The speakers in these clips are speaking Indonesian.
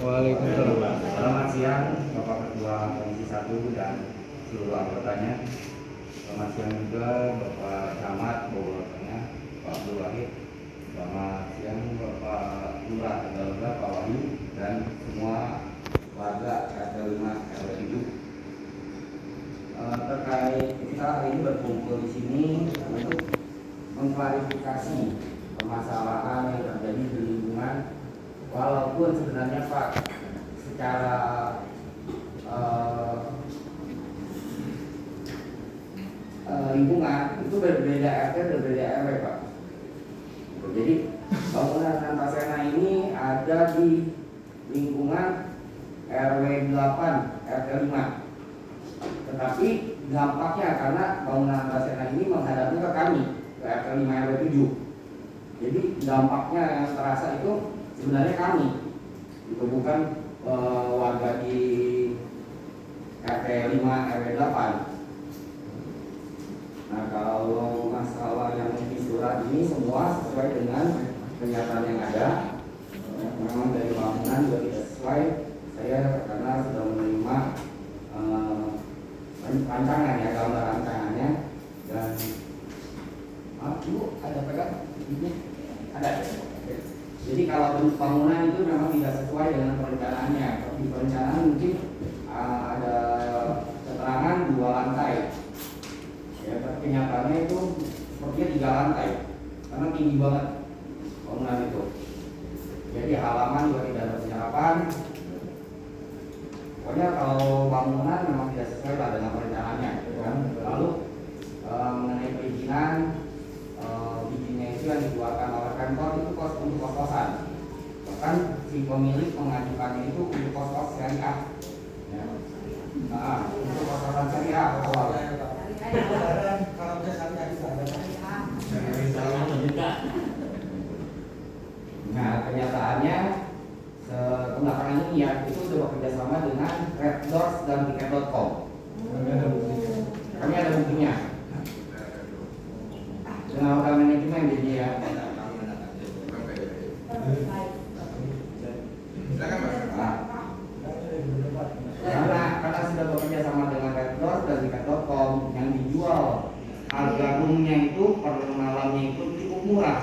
Waalaikumsalam. Selamat siang Bapak Ketua Komisi 1 dan seluruh anggotanya. Selamat siang juga Bapak Camat Bogor Tengah, Pak Abdul Wahid. Selamat siang Bapak Lurah Tegalega, Pak Wahyu, dan semua warga RT 5 RW 7. Terkait kita hari ini berkumpul di sini untuk mengklarifikasi permasalahan yang terjadi di lingkungan. Walaupun sebenarnya Pak secara lingkungan itu berbeda RT, berbeda RW Pak. Jadi bangunan Antasena ini ada di lingkungan RW 8 RT 5. Tetapi dampaknya karena bangunan Antasena ini menghadapnya ke kami, ke RT 5 RW 7. Jadi dampaknya yang terasa itu sebenarnya kami, itu bukan warga di RT 5 RW 8. Nah, kalau masalah yang di surat ini semua sesuai dengan kenyataan yang ada. Memang dari bangunan juga tidak sesuai. Saya karena sudah menerima rancangan ya, gambar rancangannya, dan Bu, ada pegang ini? Ada. Jadi kalau bentuk bangunan itu memang tidak sesuai dengan perencanaannya. Di perencanaan mungkin ada keterangan 2 lantai. Ya, tapi kenyataannya itu sepertinya 3 lantai karena tinggi banget bangunan itu. Jadi halaman juga tidak ada penyerapan. Pokoknya kalau bangunan memang tidak sesuai lah dengan perencanaannya, kan? Lalu mengenai perizinan, izinnya itu yang dikeluarkan oleh Pemkot itu untuk kos-kosan. Bahkan si pemilik mengajukan itu untuk kos-kos syariah. Ya. Nah, untuk kos-kosan syariah awal. Nah, kenyataannya belakangan ini ya itu sudah bekerja sama dengan Red Doors dan Tiket.com. Kami ada buktinya. Dengan hotel manajemen jadi ya. Karena sudah bekerja sama dengan Red Doors dan Tiket.com yang dijual harga roomnya itu per malamnya itu cukup murah,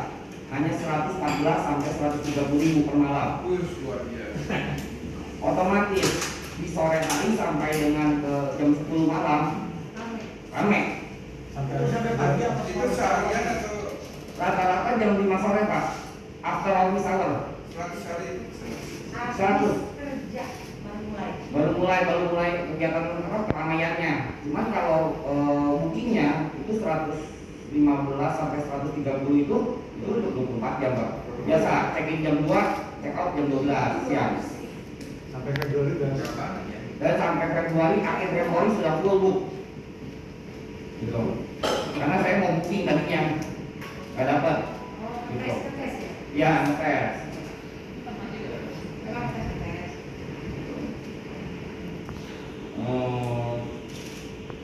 hanya 114 sampai 130 ribu per malam. Otomatis di sore hari sampai dengan ke jam 10 malam rame. Sampai pagi apa itu seharian atau rata-rata jam 5 sore Pak, after office hour. 100 hari 100 baru mulai kegiatan keramaiannya. Cuman kalau bookingnya itu 115 sampai 130 itu untuk 24 jam Pak. Biasa check in jam 2, check out jam 12 siang. Sampai Februari Dan sampai Februari, akhir Februari sudah full book. Gitu. Karena saya mau booking tadinya nggak dapat. Gitu. Ya, ngetes.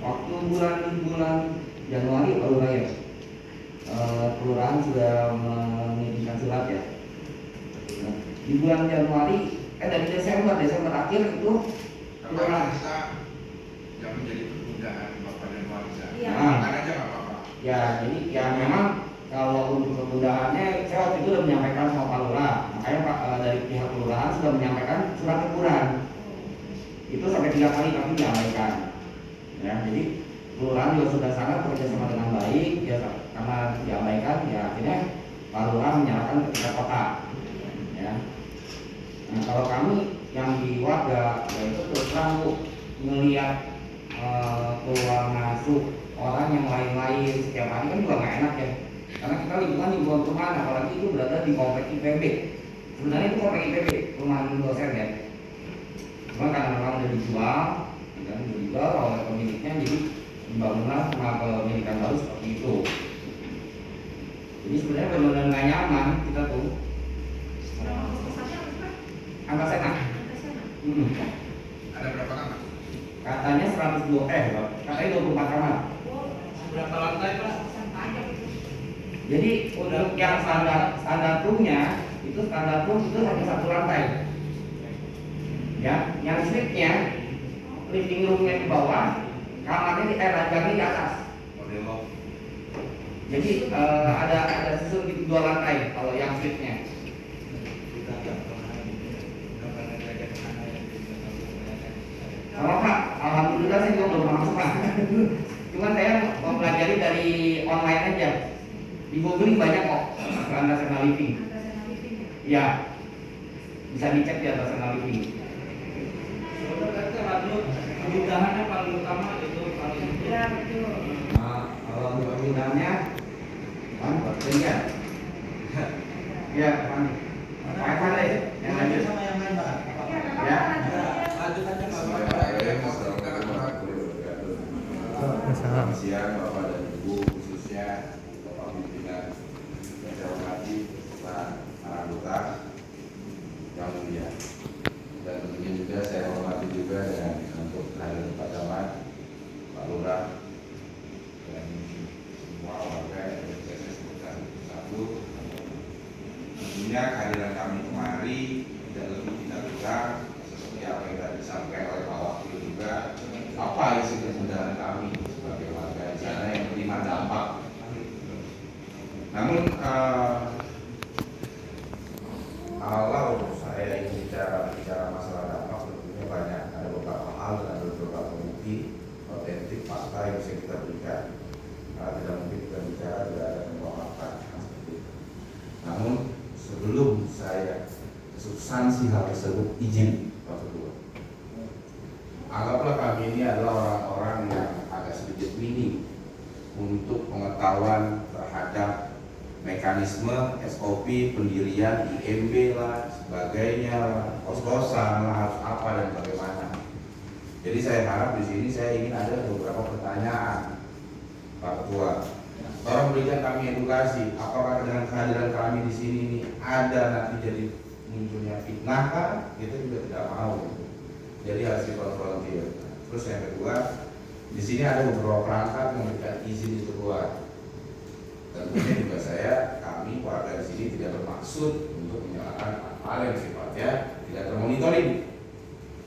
Waktu bulan Januari baru ya, kelurahan sudah mengirimkan surat ya. Di bulan Januari, dari Desember akhir itu kelurahan yang menjadi penundaan Bapak dan warga. Nah, aja nggak apa-apa. Ya, jadi ya memang kalau untuk penundaannya saya waktu itu sudah menyampaikan sama Pak Lurah. Makanya Pak dari pihak kelurahan sudah menyampaikan surat teguran. Itu sampai 3 kali kami diabaikan. Ya, jadi kelurahan juga sudah sangat bekerjasama dengan baik. Ya, karena diabaikan, ya akhirnya Pak Lurah menyerahkan ke tingkat kota. Ya. Nah, kalau kami yang di warga, ya itu terus terang Bu, melihat keluar masuk orang yang lain-lain setiap hari kan juga nggak enak ya. Karena kita lingkungan perumahan, apalagi itu berada di komplek IPB. Sebenarnya itu komplek IPB, perumahan dosen ya. Cuma karena memang udah dijual oleh pemiliknya, jadi dibangunlah sama pemilikan baru seperti itu. Jadi sebenarnya benar-benar nggak nyaman kita tuh. Antasena. Ada berapa kamar? Katanya 102 katanya 24 kamar. Berapa lantai Pak? Jadi untuk yang standar roomnya itu standar room itu hanya 1 lantai. yang suite-nya living room-nya di bawah, kamarnya di rajangnya di atas. Model loft. Jadi ada susun di 2 lantai kalau yang suite-nya. Sama Pak, alhamdulillah saya juga belum masuk Pak. Cuman saya mempelajari dari online aja. Di googling banyak kok Antasena Living. Ya, bisa dicek di Antasena Living. Kemudahannya paling utama itu paling Ya betul. Nah, kalau untuk pemindahannya, kan ya. Ya, kan. Pak Fadil, yang lanjut. sama yang lain Pak. Ya. Lanjut aja Pak. Selamat siang Bapak dan Ibu, khususnya Bapak pimpinan yang saya hormati, Pak anggota yang mulia. Dan tentunya juga saya hormati juga dengan untuk kehadiran Pak Camat, Pak Lurah, dan semua warga yang saya sebutkan satu. Tentunya kehadiran kami kemari tidak lebih tidak kurang seperti apa yang tadi disampaikan oleh Pak Wakil juga, apa isi kemudahan kami sebagai warga di sana yang menerima dampak. Namun kalau saya ingin bicara masalah dampak, tentunya banyak, ada beberapa hal dan ada beberapa bukti otentik fakta yang bisa kita berikan. Tidak mungkin kita bicara tidak ada semua fakta seperti itu. Namun sebelum saya substansi hal tersebut, izin Pak Ketua, anggaplah kami ini adalah orang-orang yang agak sedikit minim untuk pengetahuan terhadap mekanisme SOP pendirian IMB lah, sebagainya lah, kos-kosan lah, harus apa dan bagaimana. Jadi saya harap di sini saya ingin ada beberapa pertanyaan Pak Ketua. Tolong berikan kami edukasi, apakah dengan kehadiran kami di sini ini ada nanti jadi munculnya fitnah kan? Kita juga tidak mau. Jadi harus dikonfrontir. Terus yang kedua, di sini ada beberapa perangkat yang memberikan izin itu keluar. Tentunya juga kami warga di sini tidak bermaksud untuk menyalahkan hal yang sifatnya tidak termonitoring.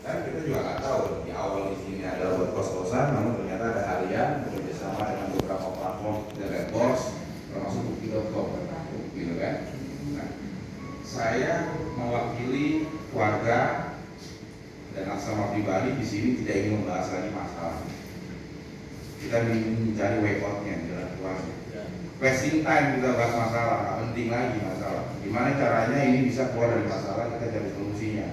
Kan kita juga nggak tahu di awal di sini ada buat kos-kosan, namun ternyata ada harian bekerjasama dengan beberapa platform dan networks, termasuk bukti.com, gitu kan? Nah, saya mewakili warga dan asrama pribadi di sini tidak ingin membahas lagi masalah. Kita ingin mencari way out-nya, jalan keluarnya. Wasting time kita bahas masalah, nggak penting lagi masalah. Gimana caranya ini bisa keluar dari masalah, kita cari solusinya.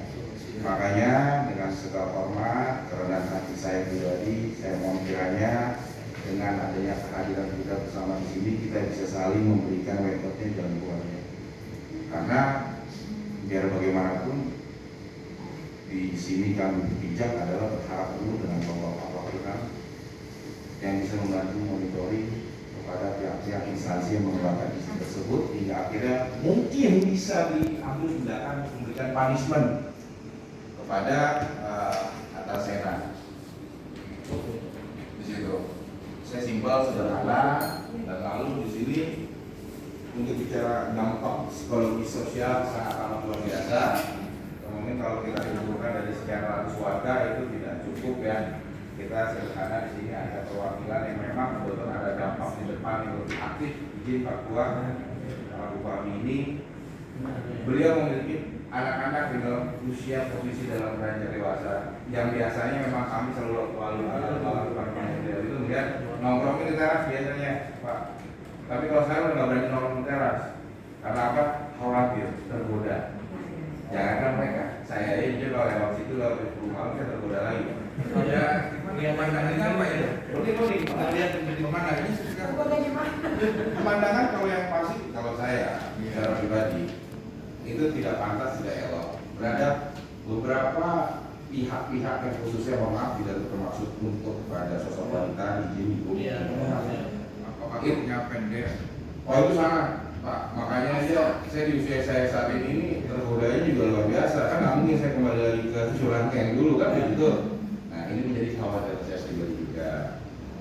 Makanya dengan segala hormat, kerendahan hati saya pribadi, saya mohon kiranya dengan adanya kehadiran kita bersama di sini, kita bisa saling memberikan way out-nya jalan keluarnya. Karena biar bagaimanapun di sini kami bijak adalah berharap dulu dengan bapak-bapak yang bisa membantu monitoring kepada pihak-pihak instansi yang mengembangkan isu tersebut hingga akhirnya mungkin bisa diambil tindakan memberikan punishment kepada Antasena. Di situ saya simpel sederhana dan lalu di sini untuk bicara dampak psikologi sosial sangat amat luar biasa. Mungkin kalau kita kumpulkan dari sekian ratus warga itu tidak cukup ya. Kita sederhana di sini ada perwakilan yang memang betul ada dampak di depan yang lebih aktif. Izin Pak Ketua, Pak Bupati ini beliau memiliki anak-anak di dalam usia posisi dalam beranjak dewasa yang biasanya memang kami selalu melakukan itu melihat nongkrong di teras biasanya Pak. Tapi kalau sekarang udah nggak berani nongkrong di teras karena apa? Khawatir, tergoda. Jangankan mereka, saya aja kalau lewat situ lewat 10 malam saya tergoda lagi. Ya, pemandangannya apa ya? Boleh, lihat pemandangannya sekarang. Pemandangan kalau yang pasti kalau saya secara pribadi itu tidak pantas, tidak elok. Berada beberapa pihak-pihak yang khususnya mohon maaf tidak bermaksud untuk kepada sosok wanita izin ibu. Apakah punya pendek? Oh itu sangat Pak, makanya saya di usia saya saat ini tergodanya juga luar biasa kan, nggak mungkin saya kembali lagi ke curangnya yang dulu kan begitu. Nah ini menjadi kekhawatiran saya pribadi juga.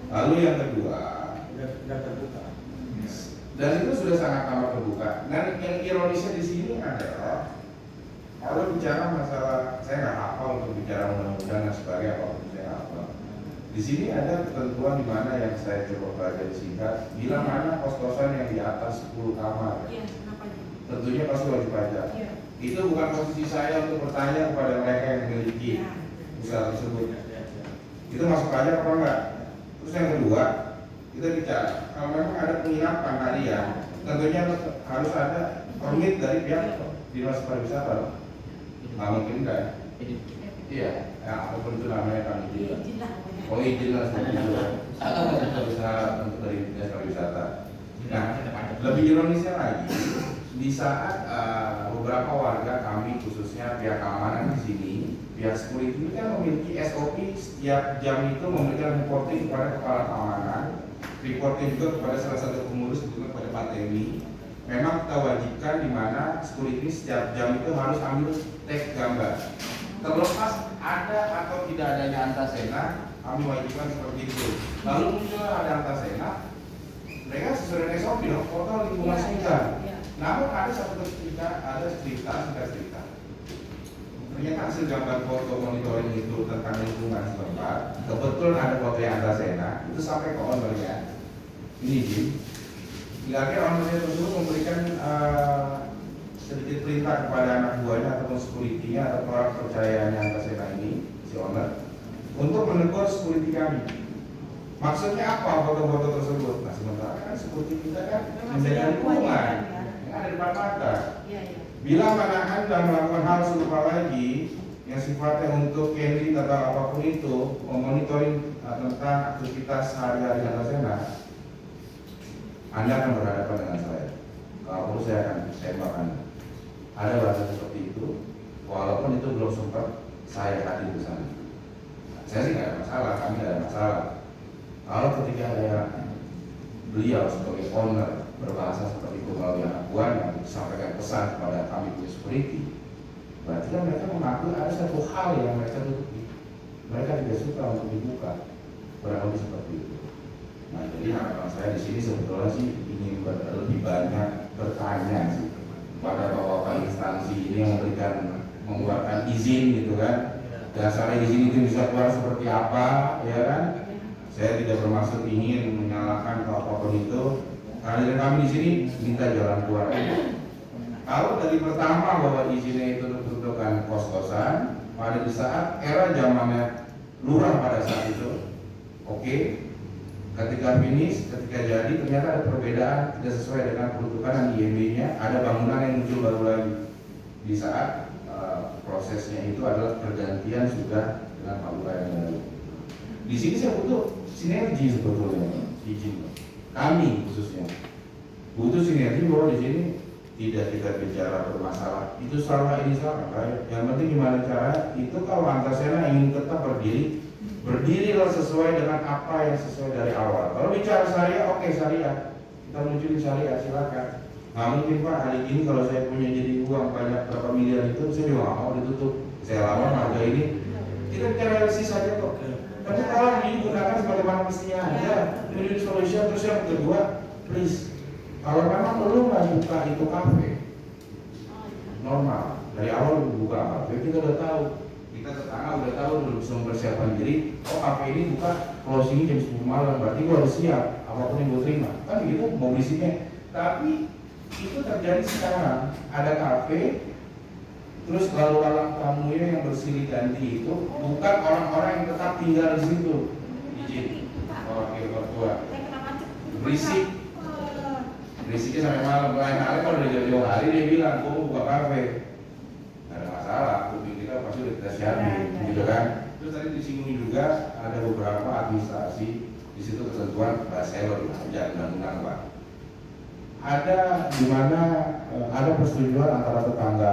Lalu yang kedua, terbuka. dan itu sudah sangat amat terbuka. Dan yang ironisnya di sini adalah kalau bicara masalah saya nggak hafal untuk bicara undang-undang dan sebagainya, kalau saya nggak hafal. Di sini ada ketentuan di mana yang saya coba pelajari singkat, bila mana kos-kosan yang di atas 10 kamar. Iya, kenapa itu? Tentunya pasti wajib pajak. Iya. Itu bukan posisi saya untuk bertanya kepada mereka yang memiliki Iya. usaha tersebut. Itu masuk pajak apa enggak? Terus yang kedua, kita bicara kalau memang ada penginapan tadi ya, tentunya harus ada permit dari pihak dinas pariwisata. Nggak mungkin enggak ya? Iya, ya, apapun itu namanya kami juga. Izin lah pokoknya. Oh izin lah seperti itu. Kita bisa untuk dari dinas pariwisata. Nah, lebih ironisnya lagi, di saat beberapa warga kami khususnya pihak keamanan di sini, pihak security ini kan memiliki SOP setiap jam itu memberikan reporting kepada kepala keamanan, reporting juga kepada salah satu pengurus juga kepada Pak Temi. Memang kita wajibkan di mana security setiap jam itu harus ambil tag gambar. Terlepas ada atau tidak adanya antasena, kami wajibkan seperti itu. Lalu muncul ada antasena, mereka sesuai dengan SOP dong, foto lingkungan sekitar. Namun ada satu ketika ada cerita. Ternyata hasil gambar foto monitoring itu tentang lingkungan setempat, kebetulan ada foto yang antasena, itu sampai ke ownernya. Ini Jim. Akhirnya ownernya tersebut memberikan sedikit perintah kepada anak buahnya ataupun security-nya atau orang percayaannya antasena ini, si owner, untuk menegur security kami. Maksudnya apa foto-foto tersebut? Nah sementara kan security kita kan menjaga lingkungan yang ada di depan mata. Bila mana Anda melakukan hal serupa lagi yang sifatnya untuk candidate atau apapun itu, memonitoring tentang aktivitas sehari-hari antasena, Anda akan berhadapan dengan saya. Kalau perlu saya akan tembak Anda. Ada bahasa seperti itu, walaupun itu belum sempat saya hadir di sana. Saya sih nggak ada masalah, kami nggak ada masalah. Kalau ketika beliau sebagai owner berbahasa seperti itu melalui anak buahnya disampaikan pesan kepada kami punya security, berarti kan mereka mengaku ada satu hal yang mereka tutupi. Mereka tidak suka untuk dibuka, kurang lebih seperti itu. Nah jadi harapan saya di sini sebetulnya sih ingin lebih banyak bertanya sih pada bapak instansi ini yang mengeluarkan izin gitu kan. Dasarnya izin itu bisa keluar seperti apa, ya kan? Saya tidak bermaksud ingin menyalahkan apapun itu. Karena kami di sini minta jalan keluar. Kalau dari pertama bahwa izinnya itu untuk kos-kosan, pada di saat era zamannya lurah pada saat itu, oke. Ketika finish, ketika jadi ternyata ada perbedaan tidak sesuai dengan peruntukan IMB-nya, ada bangunan yang muncul baru lagi. Di saat prosesnya itu adalah pergantian sudah dengan Pak Lurah yang baru. Di sini saya butuh sinergi sebetulnya, izin kami khususnya butuh sinergi bahwa di sini tidak kita bicara bermasalah itu salah ini salah. Yang penting gimana cara itu kalau antasena ingin tetap berdirilah sesuai dengan apa yang sesuai dari awal. Kalau bicara syariah, oke syariah, kita munculin syariah silakan. Nggak mungkin Pak hari ini kalau saya punya jadi uang banyak berapa miliar itu saya juga nggak mau ditutup. Saya lawan harga ini. Kita bicara realistis saja kok. Tapi kalau digunakan sebagaimana mestinya aja, win-win solution. Terus yang kedua, please, kalau memang perlu nggak buka itu kafe normal dari awal buka kafe, kita udah tahu, kita tetangga udah tahu, udah bisa mempersiapkan diri. Oh kafe ini buka closing jam 10 malam, berarti gua harus siap apapun yang gua terima. Kan gitu mau isinya. Tapi itu terjadi sekarang, ada kafe. Terus lalu lalang tamunya yang bersilih ganti itu bukan orang-orang yang tetap tinggal di situ. Izin wakil ketua. Berisik. Berisiknya sampai malam. Lain kali kalau udah jauh-jauh hari dia bilang, gua mau buka kafe. Nggak ada masalah. Kuping kita pasti udah kita siapin, gitu kan. Terus tadi disinggung juga ada beberapa administrasi di situ ketentuan bahasa elok jangan undang-undang Pak. Ada di mana ada persetujuan antara tetangga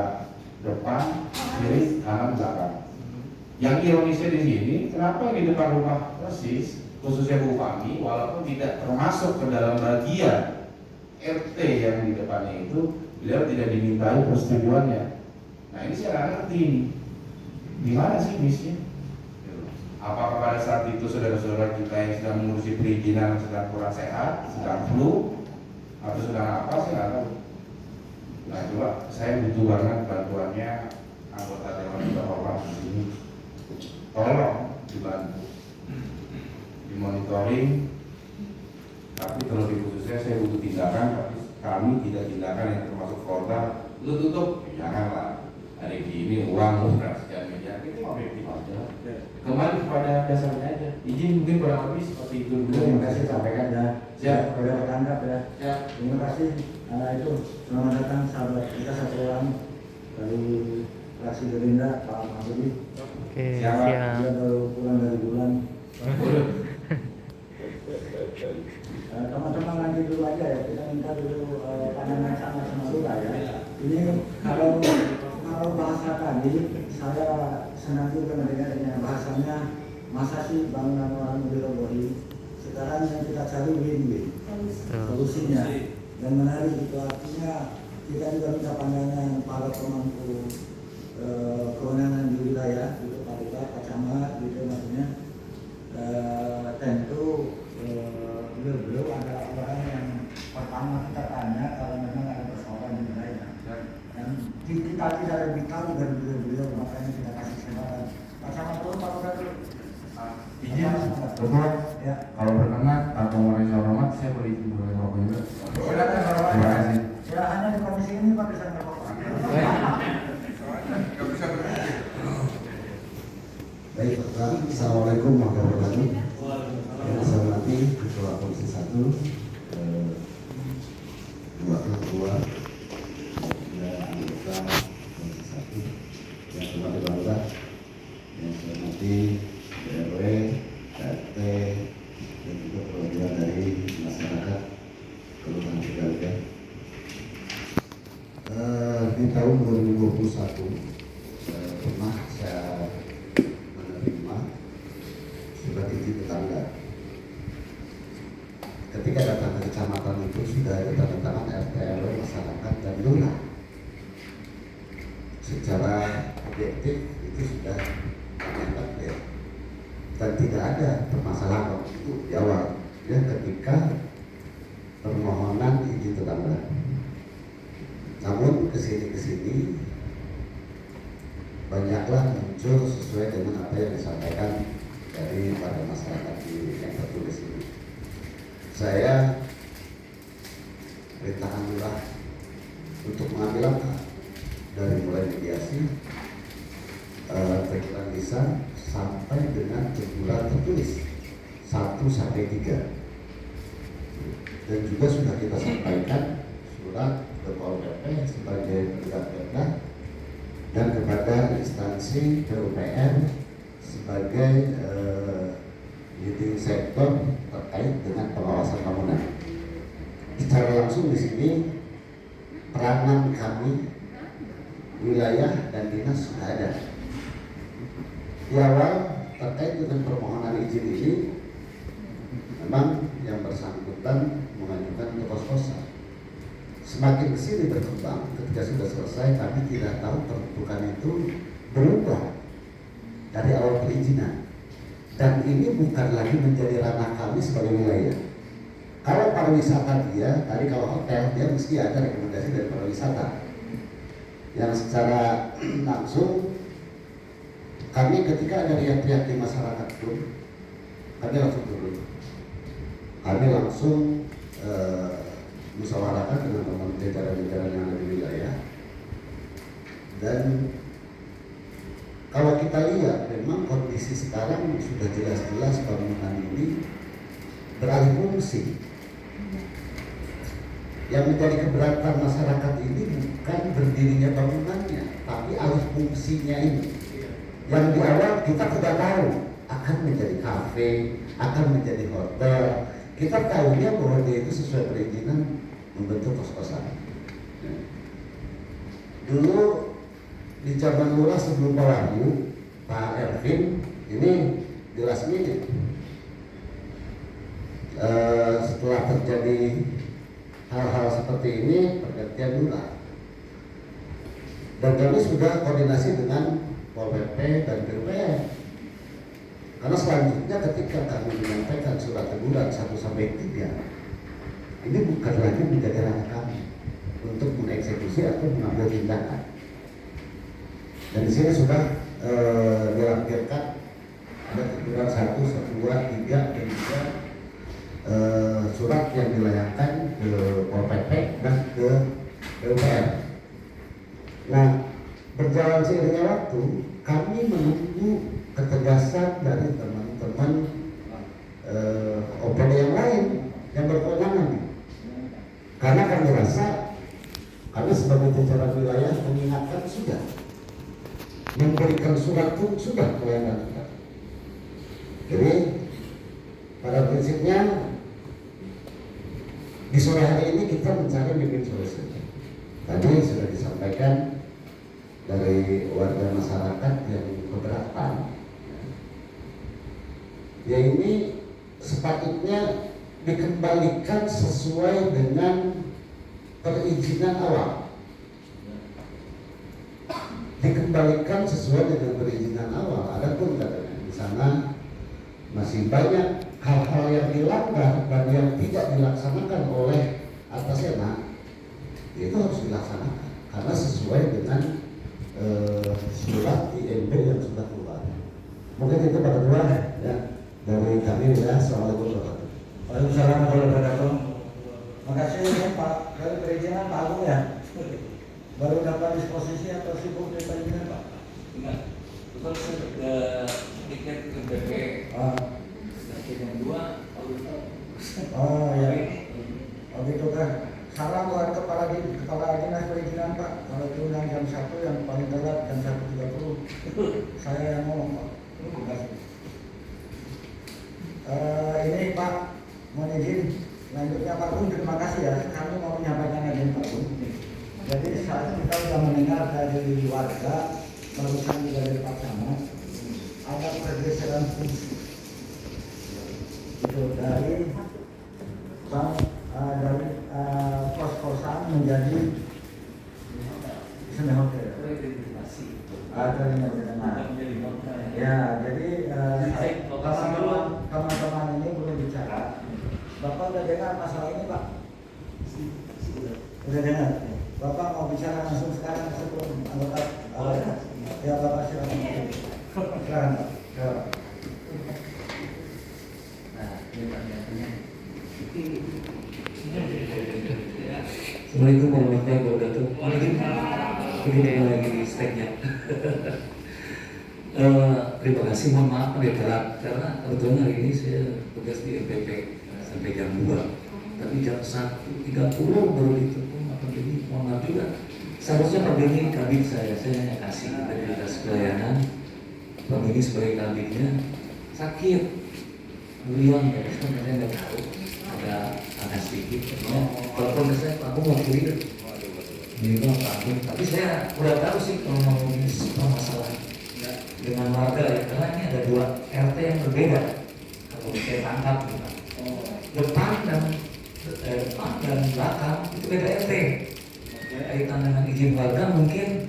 depan, kiri, kanan, belakang. Yang ironisnya di sini, kenapa yang di depan rumah persis, khususnya Bu Fami, walaupun tidak termasuk ke dalam bagian RT yang di depannya itu, beliau tidak dimintai persetujuannya. Nah ini saya nggak ngerti ini, di mana sih misinya? Apakah pada saat itu saudara-saudara kita yang sedang mengurusi perizinan sedang kurang sehat, sedang flu, atau sedang apa sih nggak tahu. Nah coba saya butuh banget bantuannya anggota Dewan Terhormat tolong dibantu, dimonitoring. Tapi terlebih khususnya saya butuh tindakan, tapi kami tidak tindakan yang termasuk korban. Lu tutup, janganlah. Hari ini uang sekian miliar, itu objektif aja. Kembali kepada dasarnya aja. Izin mungkin kurang lebih seperti itu dulu. Terima kasih sampaikan ya. Siap. Sudah tertangkap ya. Siap. Terima kasih. Nah itu selamat datang sahabat kita satu orang dari fraksi Gerindra Pak Mahfudi. Oke, Siapa? siap. Dia baru pulang dari bulan. Teman-teman nanti dulu aja ya. Kita minta dulu pandangan sama-sama dulu ya. Ini kalau bahasa tadi saya senang juga mendengarnya bahasanya. Masa sih bangunan orang dirobohi? Sekarang yang kita cari win-win solusinya dan menarik itu artinya kita juga minta pandangan para pemangku kewenangan di wilayah itu Pak Lurah, Pak Camat gitu maksudnya tentu beliau adalah orang yang pertama kita tanya kalau memang ada persoalan di wilayah dan kita tidak lebih tahu dari beliau makanya kita kasih kesempatan Pak Camat dulu Pak Lurah dulu. Izin, betul. Ya. Kalau berkenan atau mereka hormat, saya boleh izin boleh merokok juga. Silakan Pak. Terima kasih. Ya hanya di komisi ini Pak bisa merokok. Baik, Pak. Assalamualaikum warahmatullahi wabarakatuh. Yang saya hormati Ketua Komisi 1, Wakil Ketua dan anggota Komisi 1, yang saya hormati Pak Lurah, yang saya hormati DRW, RT, dan juga perwakilan dari masyarakat Kelurahan Tegalega. Di tahun 2021 pernah saya menerima surat izin tetangga. Ketika datang ke kecamatan itu sudah ada tanda tangan RT RW masyarakat dan lurah. Secara objektif itu sudah ternyata ya. Dan tidak ada permasalahan waktu itu di awal ya ketika permohonan izin tetangga. Namun kesini banyaklah muncul sesuai dengan apa yang disampaikan dari pada masyarakat yang tertulis ini. Saya perintahkan lurah untuk mengambil langkah dari mulai mediasi, perkiraan lisan sampai dengan teguran tertulis 1 sampai 3. Dan juga sudah kita sampaikan surat ke Pol PP sebagai penegak perda dan kepada instansi PUPR sebagai leading sektor terkait dengan pengawasan bangunan. Secara langsung di sini peranan kami wilayah dan dinas sudah ada. Di awal terkait dengan permohonan izin ini memang yang bersangkutan mengajukan ke kos-kosan. Semakin kesini berkembang ketika sudah selesai kami tidak tahu peruntukan itu berubah dari awal perizinan dan ini bukan lagi menjadi ranah kami sebagai wilayah. Kalau pariwisata dia, tadi kalau hotel dia mesti ada rekomendasi dari pariwisata yang secara langsung kami ketika ada riak-riak di masyarakat pun kami langsung turun. Kami langsung musyawarahkan dengan teman jajaran-jajaran yang ada di wilayah. Dan kalau kita lihat memang kondisi sekarang sudah jelas-jelas bangunan ini beralih fungsi. Yang menjadi keberatan masyarakat ini bukan berdirinya bangunannya, tapi alih fungsinya ini. Yang di awal kita tidak tahu akan menjadi kafe, akan menjadi hotel. Kita tahunya bahwa dia itu sesuai perizinan membentuk kos-kosan. Dulu di zaman lurah sebelum Pak Wahyu, Pak Ervin ini di last minute. Setelah terjadi hal-hal seperti ini pergantian lurah. Dan kami sudah koordinasi dengan Pol PP dan PUPR. Karena selanjutnya ketika kami menyampaikan surat teguran 1 sampai 3, ini bukan lagi menjadi ranah kami untuk mengeksekusi atau mengambil tindakan. Dan di sini sudah dilampirkan surat 1, 2, 3 dan juga surat yang dilayangkan ke Pol PP dan ke PUPR. Nah, berjalan seiringnya waktu, kami menunggu ketegasan dari teman-teman OPD yang lain yang berkewenangan. Karena kami rasa, kami sebagai jajaran wilayah mengingatkan sudah, memberikan surat pun sudah kewenangan kita. Jadi pada prinsipnya di sore hari ini kita mencari win-win solution. Tadi sudah disampaikan dari warga masyarakat yang keberatan. Ya ini sepatutnya dikembalikan sesuai dengan perizinan awal. Dikembalikan sesuai dengan perizinan awal. Adapun katanya di sana masih banyak hal-hal yang dilanggar dan yang tidak dilaksanakan oleh Atasena, itu harus dilaksanakan karena sesuai dengan surat IMB yang sudah keluar. Mungkin itu Pak Ketua ya dari kami ya. Assalamualaikum warahmatullahi wabarakatuh. Waalaikumsalam warahmatullahi wabarakatuh. Makasih ya Pak, dari perizinan Pak Agung ya. Baru dapat disposisi atau sibuk di perizinan Pak? Enggak, itu saya tiket ke BP. Yang kedua, Oh ya. Oh gitu kan. Salam buat kepala dinas perizinan Pak. Kalau diundang jam 1 yang paling telat jam 1.30. Saya yang ngomong Pak. Terima kasih. Ini Pak, mohon izin. Selanjutnya Pak Bung, terima kasih ya. Kami mau menyampaikan izin Pak Bung. Jadi saat kita sudah mendengar dari warga, barusan juga dari Pak Camat, ada pergeseran fungsi. Itu dari kos-kosan menjadi semi hotel. Ya, jadi teman-teman ini belum bicara. Bapak udah dengar masalah ini Pak? Udah dengar. Bapak mau bicara langsung sekarang sebelum anggota ya Bapak silakan. Silakan Pak. Ya. Assalamualaikum warahmatullahi wabarakatuh. Begini lagi di steknya. Terima kasih, mohon maaf ada telat karena kebetulan hari ini saya tugas di MPP sampai jam 2, tapi jam 1.30 baru ditelepon Pak Beni, mohon maaf juga. Seharusnya Pak Beni kabin saya kasih integritas pelayanan. Pak Beni sebagai kabinnya sakit, beliau saya nggak tahu, ada panas sedikit. Walaupun saya Pak Bung waktu itu bilang Pak Bung, tapi saya udah tahu sih kalau mau masalah dengan warga ya, karena ini ada 2 RT yang berbeda. Kalau saya tangkap depan dan belakang itu beda RT. Kaitan dengan izin warga mungkin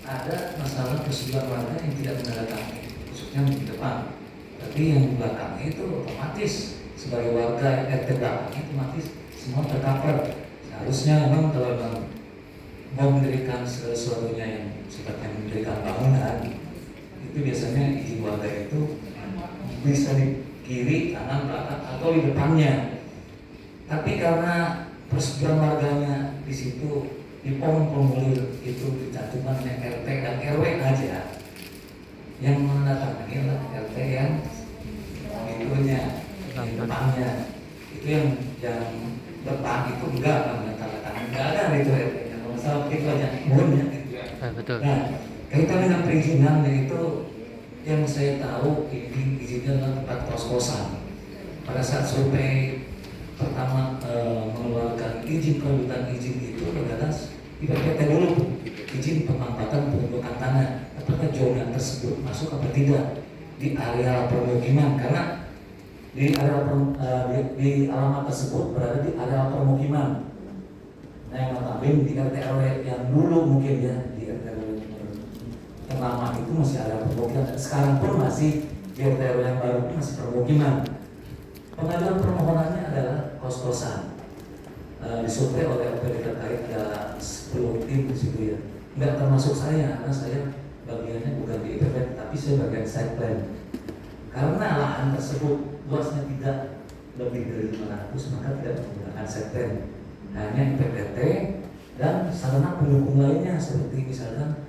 ada masalah persetujuan warga yang tidak menandatangani, khususnya di depan. Tapi yang di belakangnya itu otomatis sebagai warga RT belakangnya otomatis semua tercover. Seharusnya memang kalau mau mendirikan sesuatunya yang sifatnya mendirikan bangunan, itu biasanya izin warga itu bisa di kiri, kanan, belakang atau di depannya. Tapi karena persetujuan warganya di situ di formulir itu dicantumkan RT dan RW aja, yang menandatangani adalah RT yang itunya depannya. Itu yang depan itu enggak menandatangani, enggak ada itu RT-nya. Kalau masalah itu aja mohonnya. Betul. Nah, kaitan dengan perizinannya itu yang saya tahu ini izinnya adalah tempat kos-kosan. Pada saat survei pertama mengeluarkan izin pengeluaran izin itu adalah di PPT dulu, izin pemanfaatan penunjukan tanah. Apakah zona tersebut masuk atau tidak di area permukiman? Karena di area di alamat tersebut berada di area permukiman. Nah, yang notabene di RT RW yang dulu mungkin ya di RT RW yang lama itu masih ada permukiman. Sekarang pun masih di RT RW yang baru masih permukiman. Pengajuan permohonannya adalah kos-kosan. Disurvei oleh OPD terkait ada 10 tim di situ ya. Nggak termasuk saya, karena saya bagiannya bukan di IPP, tapi saya bagian site plan. Karena lahan tersebut luasnya tidak lebih dari 500, maka tidak menggunakan setren, hanya PPT dan sarana pendukung lainnya seperti misalkan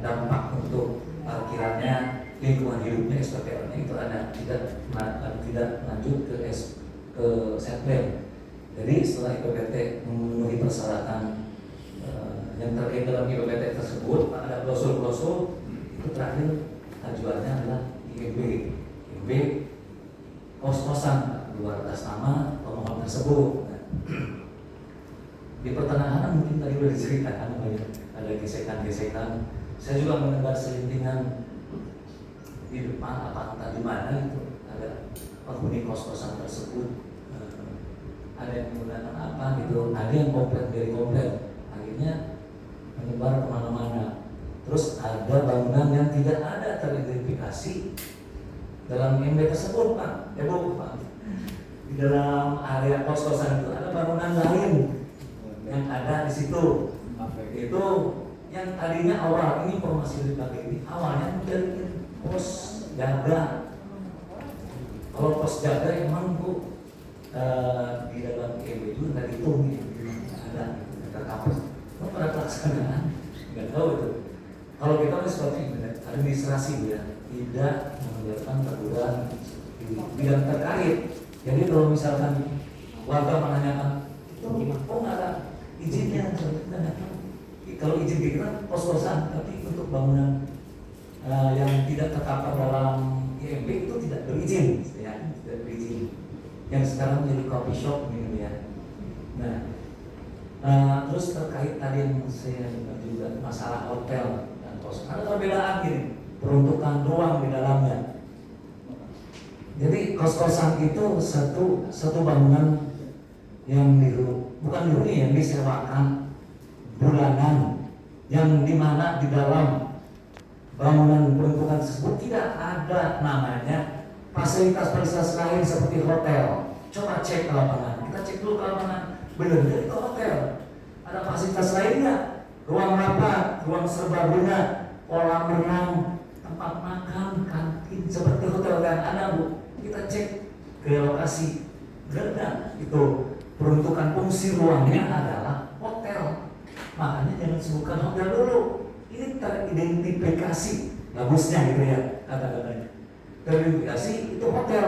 dampak untuk parkirannya, lingkungan hidupnya, SPPL-nya itu ada, tidak lanjut ke setren. Jadi setelah IPPT memenuhi persyaratan yang terkait dalam IPPT tersebut, ada klausul-klausul, itu terakhir tujuannya adalah IMB kos-kosan luar atas nama pemohon tersebut. Di pertengahan mungkin tadi sudah diceritakan ada gesekan-gesekan. Saya juga mendengar selintingan di depan entah di mana itu ada penghuni kos-kosan tersebut. Ada yang menggunakan apa gitu, ada yang komplain dari komplain, akhirnya menyebar kemana-mana. Terus ada bangunan yang tidak ada teridentifikasi dalam MB tersebut, Pak. Bu, Pak. Di dalam area kos-kosan itu ada bangunan lain yang ada di situ. Itu yang tadinya awal ini informasi dipakai ini awalnya menjadi pos jaga. Kalau pos jaga emang Bu di dalam MB itu nggak dihitung ada kampus. Mau pada pelaksanaan nggak tahu itu. Kalau kita kan seperti administrasi ya, tidak mengeluarkan teguran di bidang terkait. Jadi kalau misalkan warga menanyakan itu kok nggak ada izinnya, kalau izin kita pos-posan, tapi untuk bangunan yang tidak terkapar dalam IMB itu tidak berizin, ya, tidak berizin. Yang sekarang menjadi coffee shop gitu ya. Nah, terus terkait tadi yang saya juga masalah hotel dan kos, ada perbedaan gini, peruntukan ruang di dalamnya. Jadi kos-kosan itu satu bangunan yang bukan dihuni, yang disewakan bulanan, yang dimana di dalam bangunan peruntukan tersebut tidak ada namanya fasilitas lain seperti hotel. Coba cek ke lapangan, kita cek dulu ke lapangan, benar itu hotel. Ada fasilitas lainnya, ruang rapat, ruang serbaguna, kolam renang, tempat makan, kantin seperti hotel yang ada Bu. Kita cek ke lokasi, benar itu peruntukan fungsi ruangnya adalah hotel. Makanya jangan sebutkan hotel dulu. Ini teridentifikasi, bagusnya gitu ya kata-katanya. Teridentifikasi itu hotel.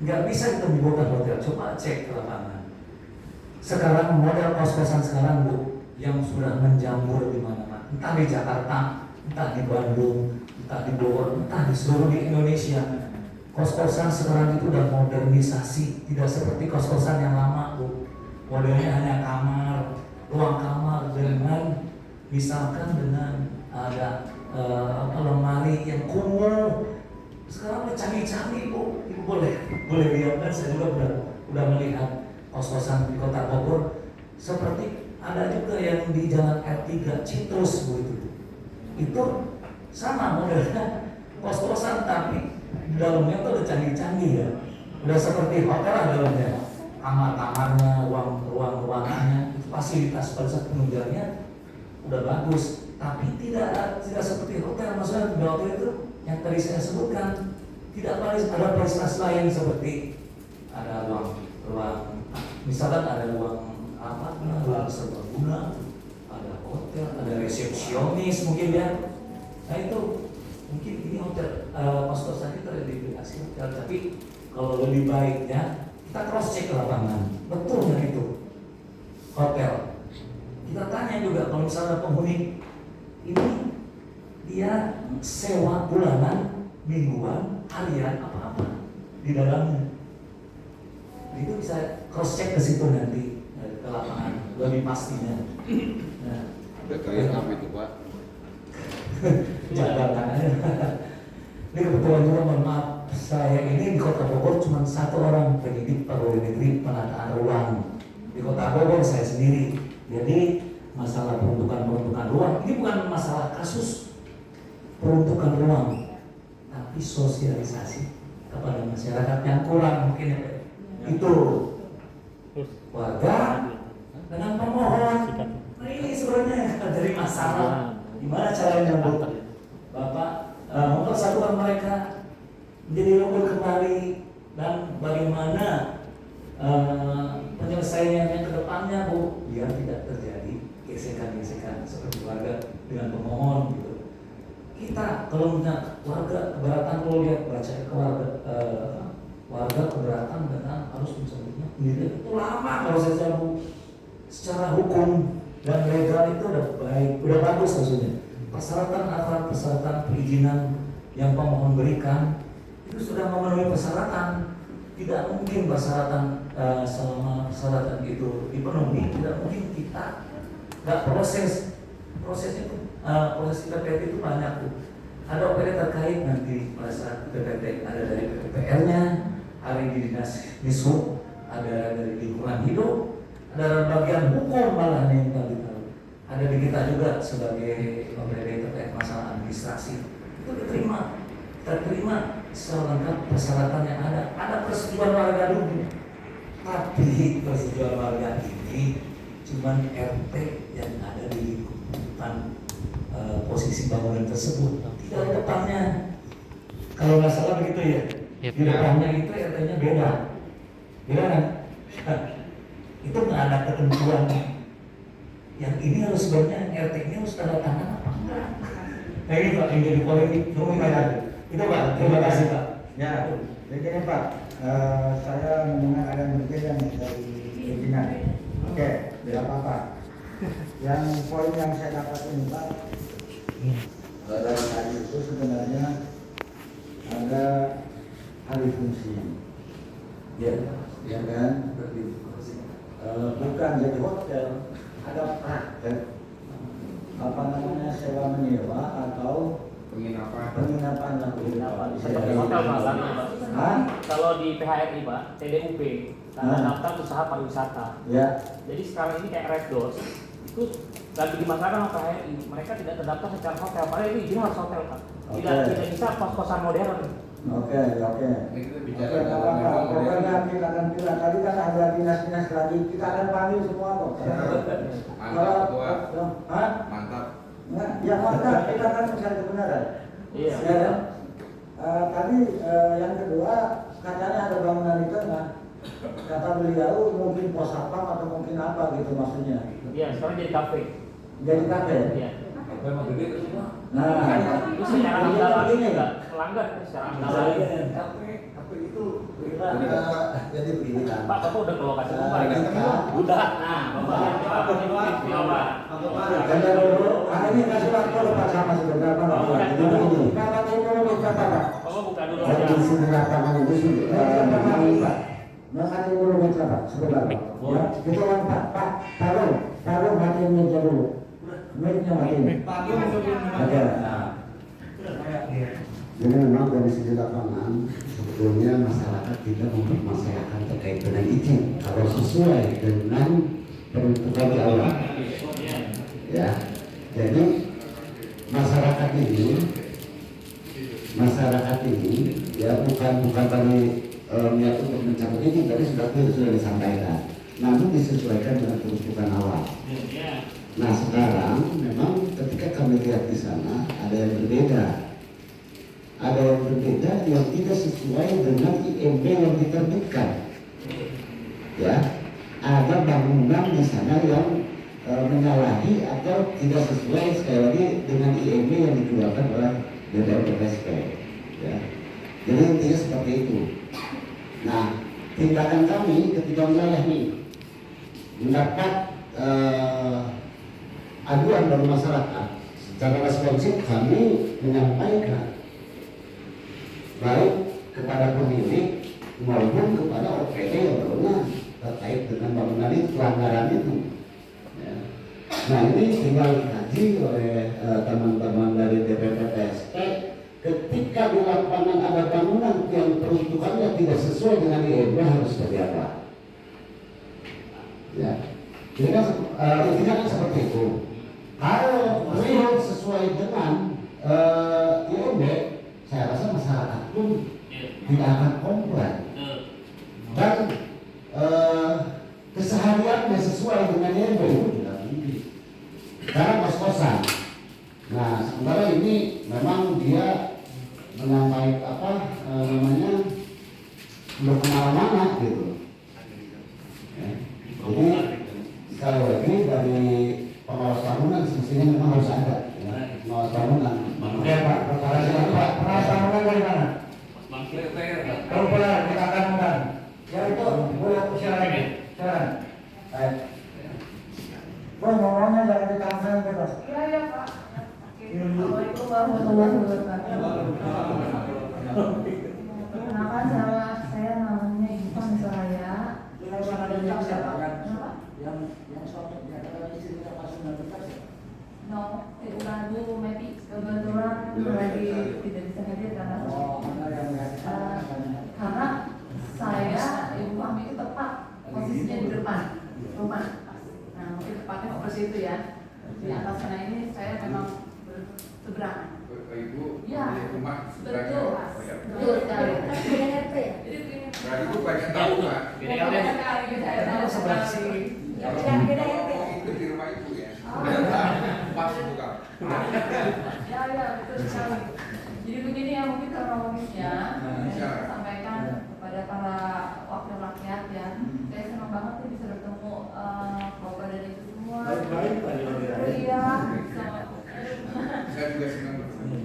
Nggak bisa kita menyebutkan hotel. Coba cek ke lapangan. Sekarang model kos-kosan sekarang Bu, yang sudah menjamur di mana-mana, entah di Jakarta, entah di Bandung, entah di Bogor, entah di seluruh di Indonesia. Kos-kosan sekarang itu udah modernisasi, tidak seperti kos-kosan yang lama Bu. Modelnya hanya kamar, ruang kamar dengan misalkan dengan ada lemari yang kumuh. Sekarang udah canggih-canggih Bu. Ibu boleh lihat kan, saya juga udah melihat kos-kosan di Kota Bogor seperti ada juga yang di Jalan R3 Citrus Bu itu sama modelnya kos-kosan, tapi di dalamnya tuh udah canggih-canggih ya, udah seperti hotel lah dalamnya, kamar-kamarnya, ruangannya, fasilitas pada saat penunjangnya udah bagus, tapi tidak seperti hotel. Maksudnya di hotel itu yang tadi saya sebutkan tidak ada fasilitas lain seperti ada ruang misalkan ada ruang serbaguna, ada hotel, ada resepsionis mungkin ya. Nah itu mungkin ini hotel, kos-kosan itu teridentifikasi hotel, tapi kalau lebih baiknya kita cross check ke lapangan, betul nggak itu hotel. Kita tanya juga kalau misalnya penghuni ini dia sewa bulanan, mingguan, harian, apa-apa di dalamnya. Itu bisa cross check ke situ nanti ke lapangan lebih pastinya. Nah, Udah kalian apa itu Pak? jabatan aja. Ini kebetulan juga mohon maaf, saya ini di Kota Bogor cuma satu orang pendidik pegawai negeri penataan ruang di Kota Bogor, saya sendiri. Jadi masalah peruntukan ruang ini bukan masalah kasus peruntukan ruang, tapi sosialisasi kepada masyarakat yang kurang mungkin ya. Itu warga dengan pemohon. Nah ini sebenarnya dari masalah gimana caranya Bu Bapak mempersatukan mereka. kita kalau punya warga keberatan, kalau lihat baca ke warga keberatan dengan harus mencabutnya pendirian itu lama prosesnya Bu. Secara hukum dan legal itu udah baik, udah bagus maksudnya. Persyaratan apa? Persyaratan perizinan yang pemohon berikan itu sudah memenuhi persyaratan. Tidak mungkin persyaratan selama persyaratan itu dipenuhi, tidak mungkin kita nggak prosesnya itu proses PPT itu banyak tuh. Ada OPD terkait nanti pada saat PPT, ada dari PPPL-nya, ada di dinas dishub, ada dari lingkungan hidup, ada bagian hukum malah nih yang kita tahu. Ada di kita juga sebagai OPD terkait masalah administrasi itu diterima. Kita terima secara lengkap persyaratan yang ada persetujuan warga dulu. Tapi persetujuan warga ini cuma RT yang ada di lingkungan posisi bangunan tersebut, tidak ada depannya. Kalau nggak salah begitu ya. Di depannya itu RT-nya beda, kan? Itu nggak ada ketentuan. Yang ini harus sebenarnya RT-nya harus tanda tangan apa enggak? Nah ini Pak yang jadi polemik. Itu Pak, terima kasih Pak. Ya, begini Pak, saya mendengar ada yang berbeda nih dari pimpinan. Oke, tidak apa-apa. Yang poin yang saya dapat ini Pak, dari tadi itu sebenarnya ada alih fungsi, ya kan? Bukan jadi hotel, ada praktek apa namanya sewa menyewa atau penginapan Seperti hotel Pak, kalau di PHRI Pak, TDUP, tanda daftar usaha pariwisata. Ya. Jadi sekarang ini kayak Red Doors itu lagi dimasalahkan sama PHRI, mereka tidak terdaftar secara hotel, padahal itu izin harus hotel Pak. Tidak bisa kos-kosan modern. Oke. Pokoknya kita akan bilang tadi kan ada dinas-dinas lagi, kita akan panggil semua kok. Mantap. Nah, ya mantap, kita kan mencari kebenaran. Iya. Ya, kan? Tadi yang kedua katanya ada bangunan di tengah. Kata beliau mungkin pos satpam atau mungkin apa gitu maksudnya. Iya, sekarang jadi kafe. Jadi kafe. Iya. Memang gede itu semua. Nah, Itu secara andalan juga melanggar secara andalan. Kafe itu Jadi begini kan. Pak, Bapak udah ke lokasi Bapak ya? Udah. Nah, Bapak Ada dulu, ini kasih waktu Pak sama sebentar Pak. Jadi begini. Bapak ini minta Pak. Bapak buka dulu Dari aja. sini lapangan itu sih. Maka dulu minta Pak, sebentar. Ya, itu kan Pak, taruh matiin meja dulu. Mic-nya matiin. Ada. Jadi memang dari sisi lapangan sebetulnya masyarakat tidak mempermasalahkan terkait dengan izin kalau sesuai dengan peruntukan di awal. Ya, jadi masyarakat ini ya bukan tadi niat untuk mencabut izin, tadi sudah disampaikan. Namun disesuaikan dengan peruntukan awal. Nah sekarang memang ketika kami lihat di sana ada yang berbeda. Ada yang berbeda yang tidak sesuai dengan IMB yang diterbitkan. Ya, ada bangunan di sana yang menyalahi atau tidak sesuai sekali lagi dengan IMB yang dikeluarkan oleh DPRSP. Ya, jadi intinya seperti itu. Nah, tindakan kami ketika wilayah ini mendapat aduan dari masyarakat, secara responsif kami menyampaikan baik kepada pemilik maupun kepada OPD yang berwenang terkait dengan bangunan itu, pelanggaran itu. Ya. Nah ini tinggal dikaji oleh teman-teman dari DPPSP. Ketika di lapangan ada bangunan yang peruntukannya tidak sesuai dengan IMB harus seperti apa? Ya, jadi kan intinya kan seperti itu. Kalau real sesuai dengan IMB, saya rasa masyarakat pun tidak akan komplain dan kesehariannya sesuai dengan IMB itu tidak tinggi karena kos-kosan. Nah sementara ini memang dia menyampaikan belum kemana-mana gitu. Ya. Jadi sekali lagi dari pengawas bangunan semestinya memang harus ada ya, pengawas bangunan. Oke Pak. warahmatullahi wabarakatuh. Kenapa saya namanya Ivan Soraya. Yang suaminya adalah istri yang masuk dalam berkas. No, itu kan Bu Meti kebetulan lagi tidak bisa hadir karena karena saya Ibu Ami itu tepat posisinya di depan rumah. Nah mungkin tepatnya seperti itu ya. Di atas sana ini saya memang berseberangan. Ibu Ya, di rumah betul, oh, ya. betul sekali. Berarti ibu banyak tahu kan? Kalau itu di rumah ibu ya. Pas bukan. Ya, betul sekali. Jadi begini ya, mungkin kronologisnya saya sampaikan kepada para wakil rakyat ya. Saya senang banget nih bisa bertemu Bapak dan Ibu semua. Baik-baik Pak Yolanda. Iya, Saya juga senang bertemu.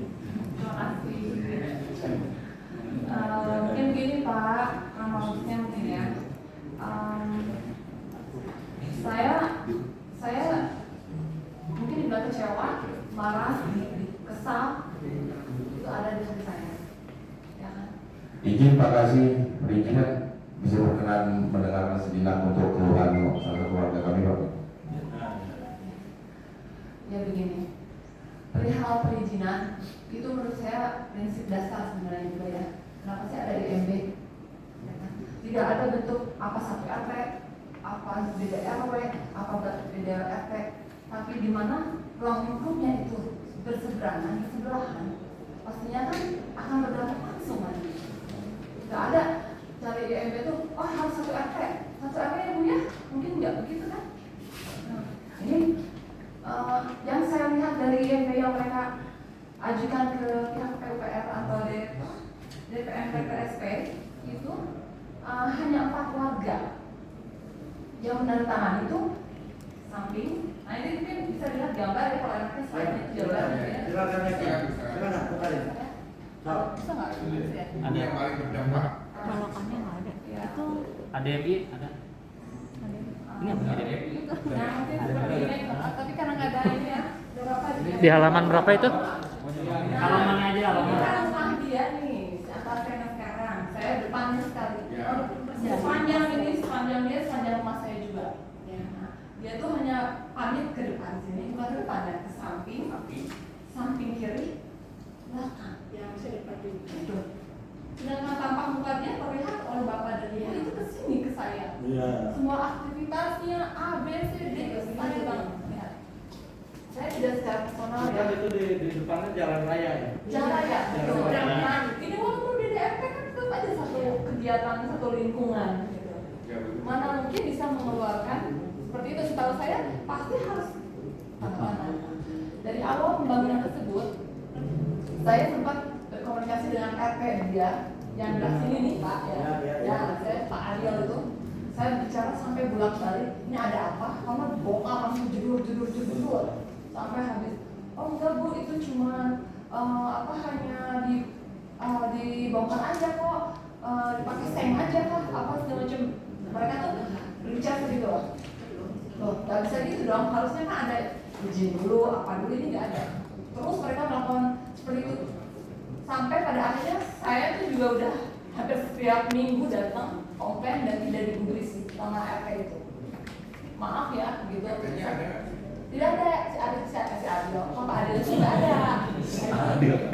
terima kasih. Mungkin begini Pak, kronologisnya mungkin ya. Saya mungkin dibilang kecewa, marah, kesal, itu ada di hati saya. Ya kan? Izin Pak Kasih, perizinan bisa berkenan mendengarkan sejenak untuk keluhan salah satu keluarga kami Pak. Ya begini, perihal perizinan itu menurut saya prinsip dasar sebenarnya juga ya. Kenapa sih ada IMB? Ya kan? Tidak ada bentuk apa satu RT, apa beda RW, apa beda RT, tapi di mana ruang lingkupnya itu berseberangan, bersebelahan, pastinya kan akan berdampak langsung kan. Tidak ada cari IMB itu, oh harus satu RT ya Bu ya, mungkin nggak begitu kan? Nah, ini yang saya lihat dari IMB yang mereka ajukan ke pihak PUPR atau DPM PPSP itu hanya 4 warga yang menandatangani itu samping. Nah ini mungkin bisa lihat gambar ya kalau enaknya slide itu gambar ya. Silakan lagi. Silakan kembali. Bisa nggak? Bisa ya? Ini yang paling berdampak. Kalau kami nggak ada. Ya. Itu ADMI ada. Ini apa ADMI? Nah mungkin seperti ini, tapi karena nggak ada ini ya. Berapa Di halaman berapa itu? Halamannya aja halaman. Sekarang rumah dia nih, atas saya sekarang. Saya depannya sekali. Sepanjang rumah saya juga. Ya. Nah, dia tuh hanya pamit ke depan sini, bukan ke depan ya, ke samping kiri, belakang. Yang bisa depan itu. Sedangkan tampak mukanya terlihat oleh bapak dan ibu itu ke sini ke saya. Iya. Semua aktivitasnya A, B, C, D ke saya banget. Ya. Saya tidak secara personal ya. Kan itu di depannya jalan raya ya. Jalan raya. Jalan raya. Ini walaupun di DRP kan tetap aja satu kegiatan, satu lingkungan gitu. Mana mungkin bisa mengeluarkan seperti itu. Setahu saya pasti harus dari awal pembangunan tersebut saya sempat berkomunikasi dengan RP dia yang di sini nih Pak ya, saya Pak Ariel itu saya bicara sampai bolak-balik ini ada apa, kamu bongkar langsung judul sampai habis. Oh enggak Bu, itu cuma hanya dibongkar aja kok, dipakai seng aja kok, apa segala macam. Mereka tuh berbicara seperti itu loh, nggak bisa gitu dong, harusnya kan ada izin dulu, apa dulu, ini nggak ada. Terus mereka melakukan seperti itu sampai pada akhirnya saya tuh juga udah hampir setiap minggu datang komplain dan tidak digubris sama RT itu. Maaf ya, gitu. Tidak ada, si Adil. Kalau Pak Adil itu nggak ada.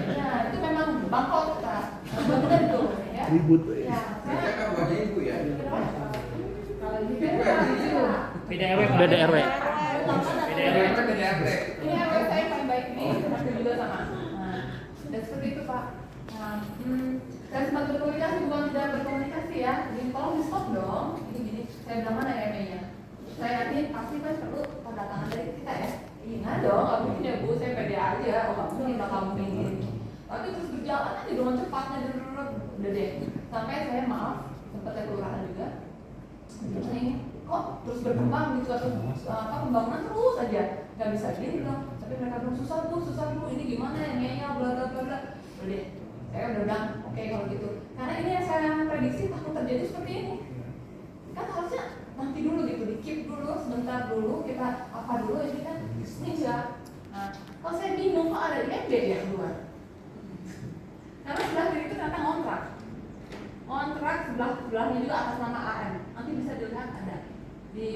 Ya, itu memang bangkrut kita. Benar itu. Ya. Ribut. Ya, Kerja kan buatnya ibu ya. kalau di PDRW. PDRW. Ini RW saya paling baik ini, aku juga sama. Nah, dan seperti itu Pak. Nah, saya sempat berkomunikasi, bukan tidak berkomunikasi ya. Jadi tolong di stop dong. Ini gini, saya bilang mana RW-nya? Saya yakin pasti kan perlu tanda tangan dari kita ya. Ingat dong, nggak mungkin ya Bu, saya pede aja. Oh nggak mungkin bakal begini. Tapi terus berjalan aja dengan cepatnya, udah deh. Sampai saya maaf, sempat saya kelurahan juga. Ini kok terus berkembang gitu atau pembangunan terus aja, nggak bisa gini dong. Tapi mereka bilang susah bu, ini gimana ya, ngeyel, bla bla bla bla. Udah deh, saya udah bilang oke kalau gitu. Karena ini yang saya prediksi takut terjadi seperti ini. Kan harusnya nanti dulu gitu, di keep dulu, sebentar dulu, kita apa dulu ini kan enggak. Nah, Kok saya bingung kok ada IMB ya keluar. Karena sebelah kiri itu ternyata ngontrak. Ngontrak sebelahnya juga atas nama AM. Nanti bisa dilihat ada di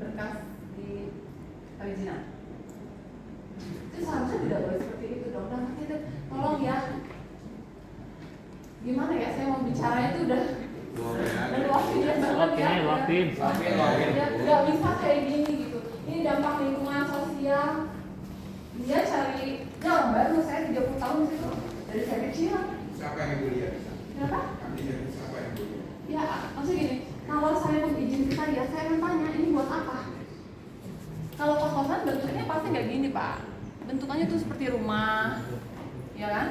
berkas di perizinan. Itu seharusnya tidak boleh seperti itu dong. Dan nanti tolong ya. Gimana ya, saya mau bicara itu udah luapin ya banget ya. Luapin. Ya, nggak bisa kayak gini gitu. Ini dampak lingkungan sosial. Dia cari, dia orang baru, saya 30 tahun situ dari saya kecil. Siapa yang ibu lihat? Kenapa? Kami jadi siapa yang ibu lihat? Ya, maksudnya gini, kalau saya mau izin ke saya akan tanya ini buat apa? Kalau kos-kosan bentuknya pasti nggak gini Pak. Bentukannya tuh seperti rumah, ya kan?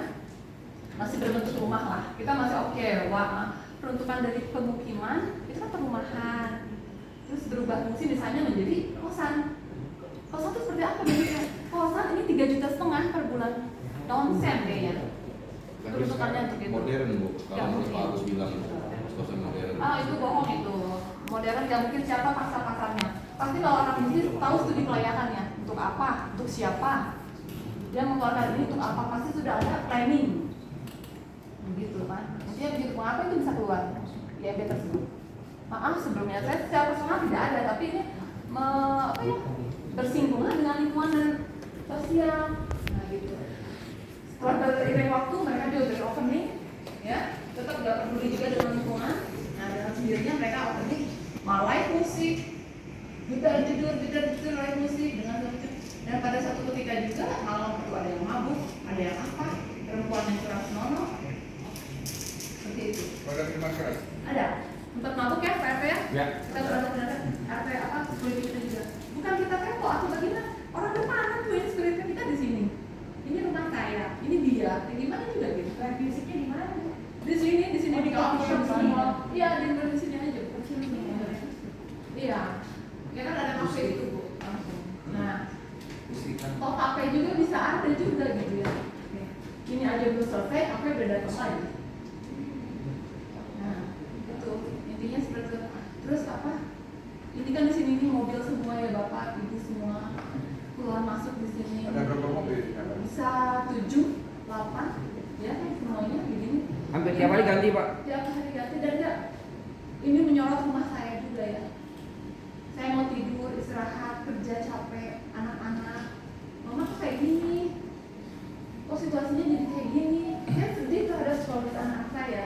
Masih berbentuk rumah lah. Kita masih oke, wah. Peruntukan dari pemukiman itu kan perumahan. Terus berubah fungsi misalnya menjadi kosan. Kosan itu seperti apa bentuknya? Kosan ini 3,5 juta per bulan. Nonsen kayaknya. Peruntukannya untuk itu. Modern bu, Ya, kalau mungkin. Pak Agus bilang kosan modern. Itu bohong itu. Modern nggak mungkin siapa pasar-pasarnya. Pasti kalau orang bisnis tahu studi kelayakannya. Untuk apa? Untuk siapa? Dia mengeluarkan ini untuk apa? Pasti sudah ada planning. Begitu kan. Maksudnya begitu mengapa itu bisa keluar IMB tersebut. Maaf sebelumnya saya secara personal tidak ada, tapi ini bersinggungan dengan lingkungan dan sosial. Nah gitu. Setelah beriring waktu mereka juga beropening, ya tetap nggak peduli juga dengan lingkungan. Nah dengan sendirinya mereka opening malah live musik, jujur live musik dengan dan pada satu ketika juga malam itu ada yang mabuk, ada yang apa, perempuan yang keras nono, seperti itu. Pada terima keras. Ada tempat mabuk ya Pak RT ya? Ya. Kita benar-benar RT apa security kita juga. Bukan kita tempo atau bagaimana? Orang depan tuh ini security kita di sini. Ini rumah saya, ini dia. Di mana juga gitu? Live musiknya di mana? Di sini di coffee shop semua. Iya di sini aja. Iya. Ya kan ada kafe itu bu. Langsung. Nah, oh kafe juga bisa ada juga gitu ya. Ini aja belum selesai, kafe udah datang lagi. Nah, itu intinya seperti itu. Terus apa? Ini kan di sini nih mobil semua ya bapak, ibu semua keluar masuk di sini. Ada berapa mobil? Bisa 7, 8, ya kan semuanya begini. Hampir tiap hari ganti Pak. Tiap hari ganti dan ya, ini menyorot rumah saya juga ya. Saya mau tidur, istirahat, kerja capek, anak-anak. Mama tuh kayak gini. Kok situasinya jadi kayak gini? Saya sedih terhadap psikologis anak saya.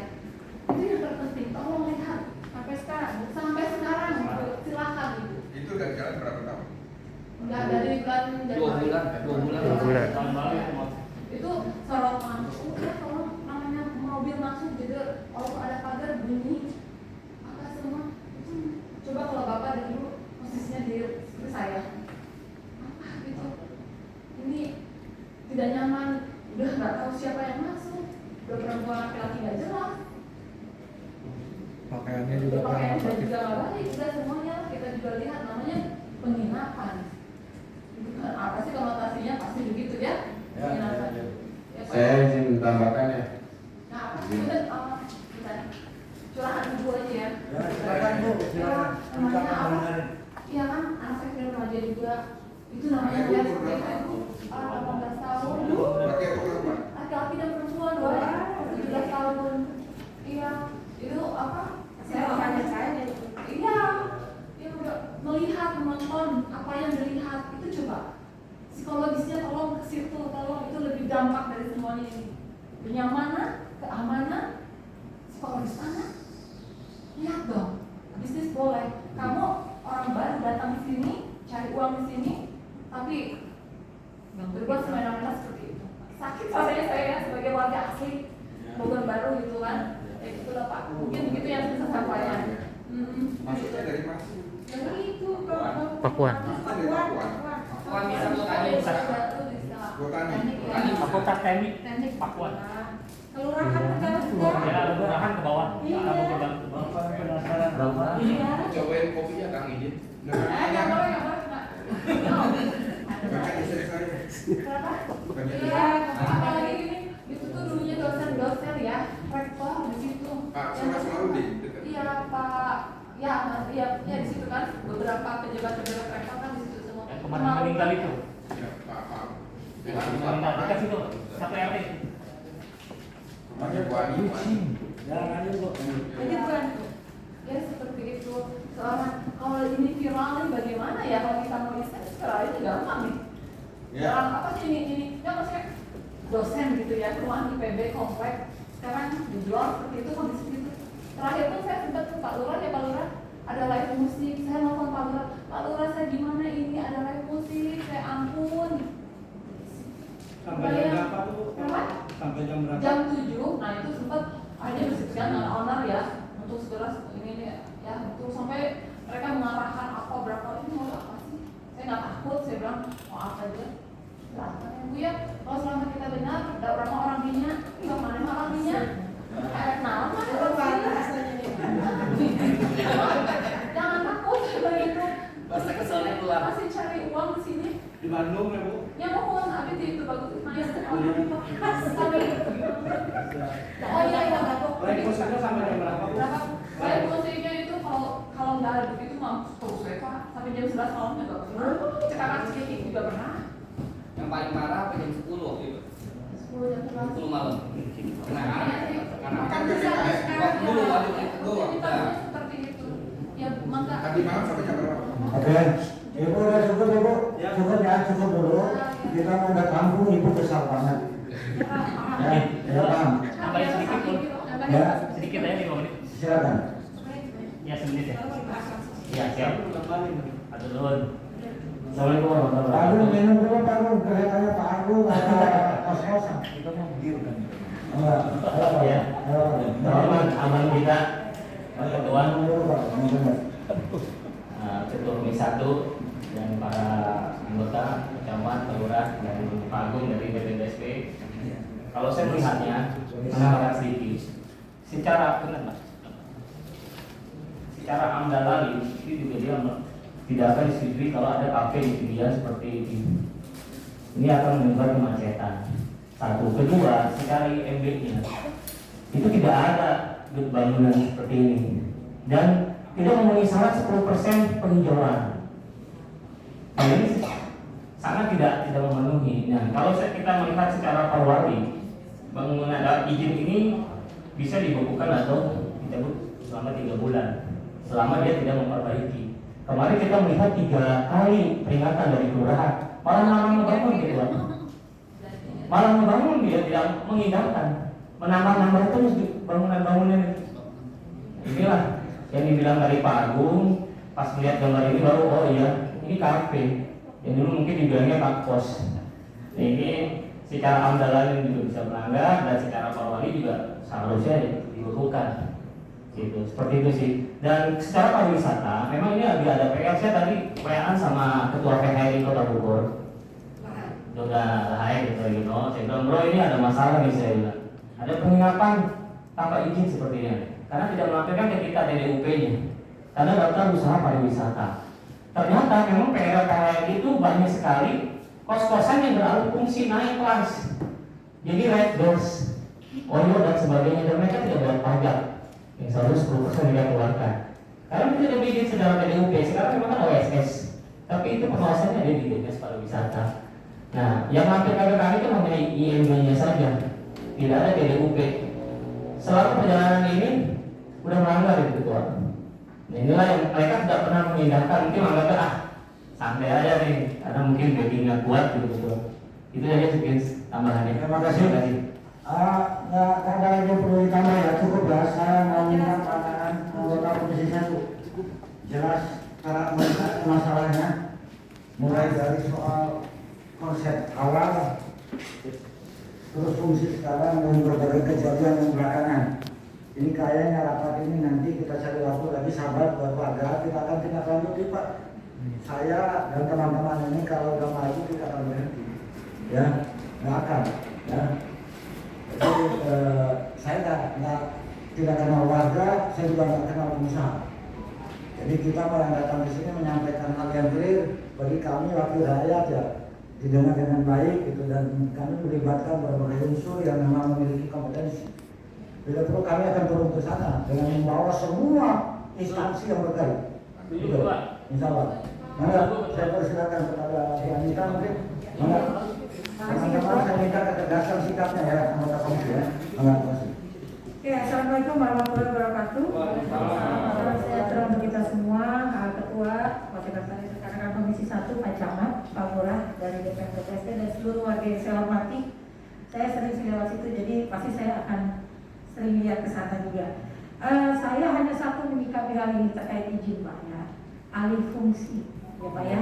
Itu yang terpenting, tolong lihat sampai sekarang silakan gitu. Itu udah jalan berapa tahun? Enggak dari bulan Januari. 2 bulan. Itu sorotan. Ya kalau namanya mobil masuk jadi kalau ada pagar bunyi apa semua itu coba kalau bapak dari dulu posisinya di seperti saya apa gitu ini tidak nyaman udah nggak tahu siapa yang masuk udah perempuan laki-laki nggak jelas Pakaiannya juga pakaian kurang juga nggak baik udah semuanya kita juga lihat namanya penginapan bukan apa sih konotasinya pasti begitu ya penginapan ya, Saya izin tambahkan ya. nah itu curahan ibu aja ya silakan Bu, silakan. namanya apa iya kan anak saya film remaja juga itu namanya dia seperti itu 18 tahun Pakai apa? laki-laki dan perempuan 17 tahun iya itu apa saya makanya saya iya dia udah melihat menonton apa yang dilihat itu coba psikologisnya tolong ke situ tolong itu lebih dampak dari semuanya ini kenyamanan keamanan psikologis anak lihat dong bisnis boleh kamu orang baru datang di sini cari uang di sini tapi berbuat semena-mena seperti itu sakit rasanya saya sebagai warga asli Bogor baru gitu kan ya itulah Pak mungkin begitu yang bisa saya sampaikan Masuknya dari mana? dari itu kalau Pakuan. Pakuan bisa botani, bisa Botani. Fakultas Teknik teknik Pakuan. kelurahan negara juga Ya, kelurahan ke bawah. Iya. Kamu pegang ke bawah. iya Cobain kopinya Kang Idin. nggak boleh Pak Bahkan istri saya. kenapa? Bukan itu. Iya, apalagi ini itu tuh dulunya dosen ya, rektor di situ. Pak selalu di dekat. Iya Pak, ya di situ kan beberapa pejabat rektor kan di situ semua. Yang kemarin meninggal itu. Ya, Pak. Itu Jangan lanjut kok. Jadi bukan ya seperti itu. Soalnya kalau ini viral nih bagaimana ya kalau kita mau riset sekarang ini gampang nih. Orang apa sih ini? Ya maksudnya dosen gitu ya, ruang IPB komplek sekarang dijual seperti itu kondisi itu. Terakhir pun saya sempat ke Pak Lurah, ya Pak Lurah ada live musik, saya nelfon Pak Lurah saya gimana ini ada live musik, saya ampun. Sampai jam berapa tuh? Sampai jam berapa? Jam 7, nah itu sempat akhirnya bersihkan dengan owner ya untuk segera ini nih ya untuk sampai mereka mengarahkan apa berapa ini mau apa sih? Saya nggak takut, saya bilang mau apa aja. Silahkan ya Bu ya, kalau selama kita benar, ada orang dinya, nggak mana orang dinya. Nah, jangan takut begitu. Pasti keselnya keluar. Masih cari uang di sini. Di Bandung ya Bu? Ya mohon, abis itu bagus. Nah, sampai oh iya iya Live musiknya sampai jam berapa Bu? berapa? Live musiknya itu kalau nggak ada begitu mah terus ya Pak. Sampai jam 11 malam juga pernah. Cekakan sedikit juga pernah. Yang paling parah apa jam 10 waktu itu? 10 jam 10 malam. Nah, karena kan bisa sekarang dulu ya. waktu itu Aktivitasnya seperti itu. Ya maka. Tadi malam sampai jam berapa? Oke, Ibu udah cukup Ibu, cukup ya, cukup dulu. Kita mau udah kampung, Ibu besar banget. Ya, paham. Tambahin sedikit pun. Ya, Sedikit aja 5 menit. silakan. Ya semenit ya. Ya siap. Atur nuhun. Assalamualaikum warahmatullahi wabarakatuh. Pak Agung minum dulu Pak Agung, kelihatannya Pak Agung ada kos-kosan. Kita mau biru kan. Enggak, Ya. Selamat aman kita. Ketua, Ketua Komisi 1 dan para anggota, camat, lurah dan Pak Agung dari BPDSP. Kalau saya melihatnya, menambahkan sedikit. Secara benar, Pak. Secara amdalali itu juga dia tidak akan disetujui kalau ada kafe di dia seperti ini. Ini akan menimbulkan kemacetan. Satu, kedua, secara IMB-nya itu tidak ada bangunan seperti ini dan tidak memenuhi syarat 10% penghijauan. Nah, ini sangat tidak memenuhi. Nah, kalau kita melihat secara perwali, bangunan izin ini bisa dibekukan atau dicabut selama 3 bulan selama dia tidak memperbaiki. Kemarin kita melihat 3 kali peringatan dari kelurahan, malah membangun gitu kan. Malah membangun dia tidak mengindahkan, menambah-nambah terus bangunan-bangunan. Inilah yang dibilang dari Pak Agung, pas melihat gambar ini baru oh iya ini kafe. Yang dulu mungkin dibilangnya Pak Pos. Nah, ini secara amdalan juga bisa melanggar dan secara perwali juga seharusnya dibutuhkan. Gitu, seperti itu sih. Dan secara pariwisata, memang ini lagi ada PR. Saya tadi WA sama Ketua PHRI Kota Bogor. Udah hai gitu. Saya bilang bro ini ada masalah nih saya bilang. Ada penginapan tanpa izin seperti ini. Karena tidak melampirkan ke kita DDUP-nya. Karena daftar usaha pariwisata. Ternyata memang PR PHRI itu banyak sekali kos-kosan yang beralih fungsi naik kelas. Jadi red doors, oyo dan sebagainya dan mereka tidak bayar pajak. Yang seharusnya 10% dia keluarkan. Karena tidak bikin secara PDUP, sekarang memang kan OSS. Tapi itu pengawasannya ada di Dinas Pariwisata. Nah, yang hampir kali itu hanya IMB-nya saja, tidak ada PDUP. Selama perjalanan ini udah melanggar itu Ketua. Nah, inilah yang mereka tidak pernah mengindahkan, mungkin menganggap santai aja nih, karena mungkin backingnya kuat gitu Ketua. Itu aja sedikit tambahannya. Terima kasih. Nggak ada lagi perlu ditambah ya, cukup ya. Saya mau minta pandangan anggota Komisi 1. Jelas cara melihat masalahnya, mulai dari soal konsep awal, terus fungsi sekarang dan berbagai kejadian yang belakangan. Ini kayaknya rapat ini nanti kita cari waktu lagi sahabat buat warga, kita akan tindak lanjuti Pak. Saya dan teman-teman ini kalau udah maju kita akan berhenti, ya nggak akan, ya. Jadi saya tidak kenal warga, saya juga nggak kenal pengusaha. Jadi kita yang datang di sini menyampaikan hal yang clear bagi kami wakil rakyat ya didengar dengan baik gitu dan kami melibatkan berbagai unsur yang memang memiliki kompetensi. Bila perlu kami akan turun ke sana dengan membawa semua instansi yang berkait. Gitu, insya Allah. Maka saya persilakan kepada Bu Anita mungkin. Teman-teman saya minta ketegasan sikapnya ya anggota komisi ya. Terima kasih. Assalamualaikum warahmatullahi wabarakatuh. Salam sejahtera untuk kita semua. Ketua, Wakil Sekretaris Rekan-rekan Komisi 1, Pak Camat, Pak Lurah dari DPR PTSD dan seluruh warga yang saya hormati. Saya sering lewat situ, jadi pasti saya akan sering lihat ke sana juga. Saya hanya satu menyikapi hal ini terkait izin Pak ya, alih fungsi ya Pak ya.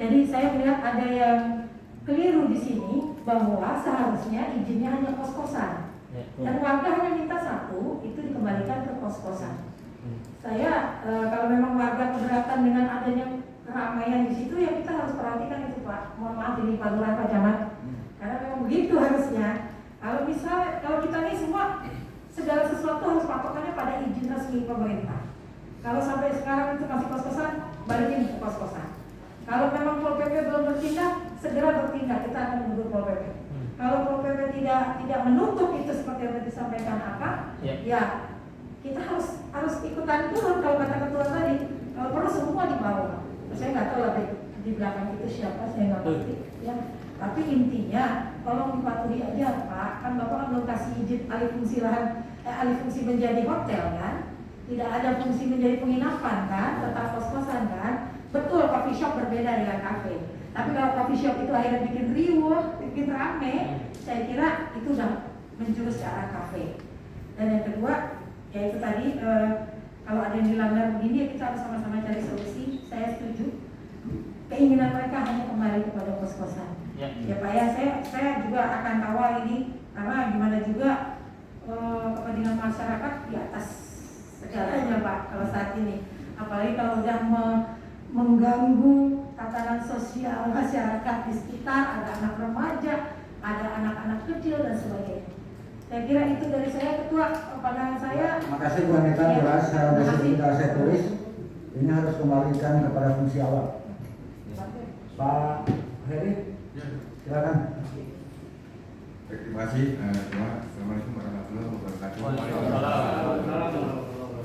Jadi saya melihat ada yang keliru di sini bahwa seharusnya izinnya hanya kos-kosan. Dan warga hanya minta satu, itu dikembalikan ke kos-kosan. Saya kalau memang warga keberatan dengan adanya keramaian di situ, ya kita harus perhatikan itu Pak. Mohon maaf ini Pak Lurah, Pak Camat, karena memang begitu harusnya. Kalau kita ini semua segala sesuatu harus patokannya pada izin resmi pemerintah. Kalau sampai sekarang itu masih kos-kosan, balikin ke kos-kosan. Kalau memang Pol PP belum bertindak, segera bertindak. Kita akan menuntut Pol PP. Kalau Pol PP tidak menutup itu seperti yang disampaikan ya kita harus ikutan turun kalau kata ketua tadi. Kalau perlu semua di bawah. Saya nggak tahu lah di belakang itu siapa, saya nggak ngerti. Ya. Tapi intinya, tolong dipatuhi aja Pak. Kan Bapak kan belum kasih izin alih fungsi lahan, alih fungsi menjadi hotel kan? Tidak ada fungsi menjadi penginapan kan? Tetap kos-kosan kan? Betul, coffee shop berbeda dengan kafe. Tapi kalau coffee shop itu akhirnya bikin riuh, bikin rame, saya kira itu udah menjurus ke arah kafe. Dan yang kedua, yaitu tadi kalau ada yang dilanggar begini, ya kita harus sama-sama cari solusi. Saya setuju. Keinginan mereka hanya kembali kepada kos-kosan. Ya Pak ya, saya juga akan kawal ini karena gimana juga kepentingan masyarakat di atas segalanya Pak kalau saat ini. Apalagi kalau sudah mengganggu tatanan sosial masyarakat di sekitar, ada anak remaja, ada anak-anak kecil dan sebagainya. Saya kira itu dari saya Ketua, pandangan saya. Terima kasih Bu Anita, jelas saya tulis. Ini harus kembalikan kepada fungsi awal. Pak Heri, silakan. Terima kasih. Assalamualaikum warahmatullahi wabarakatuh.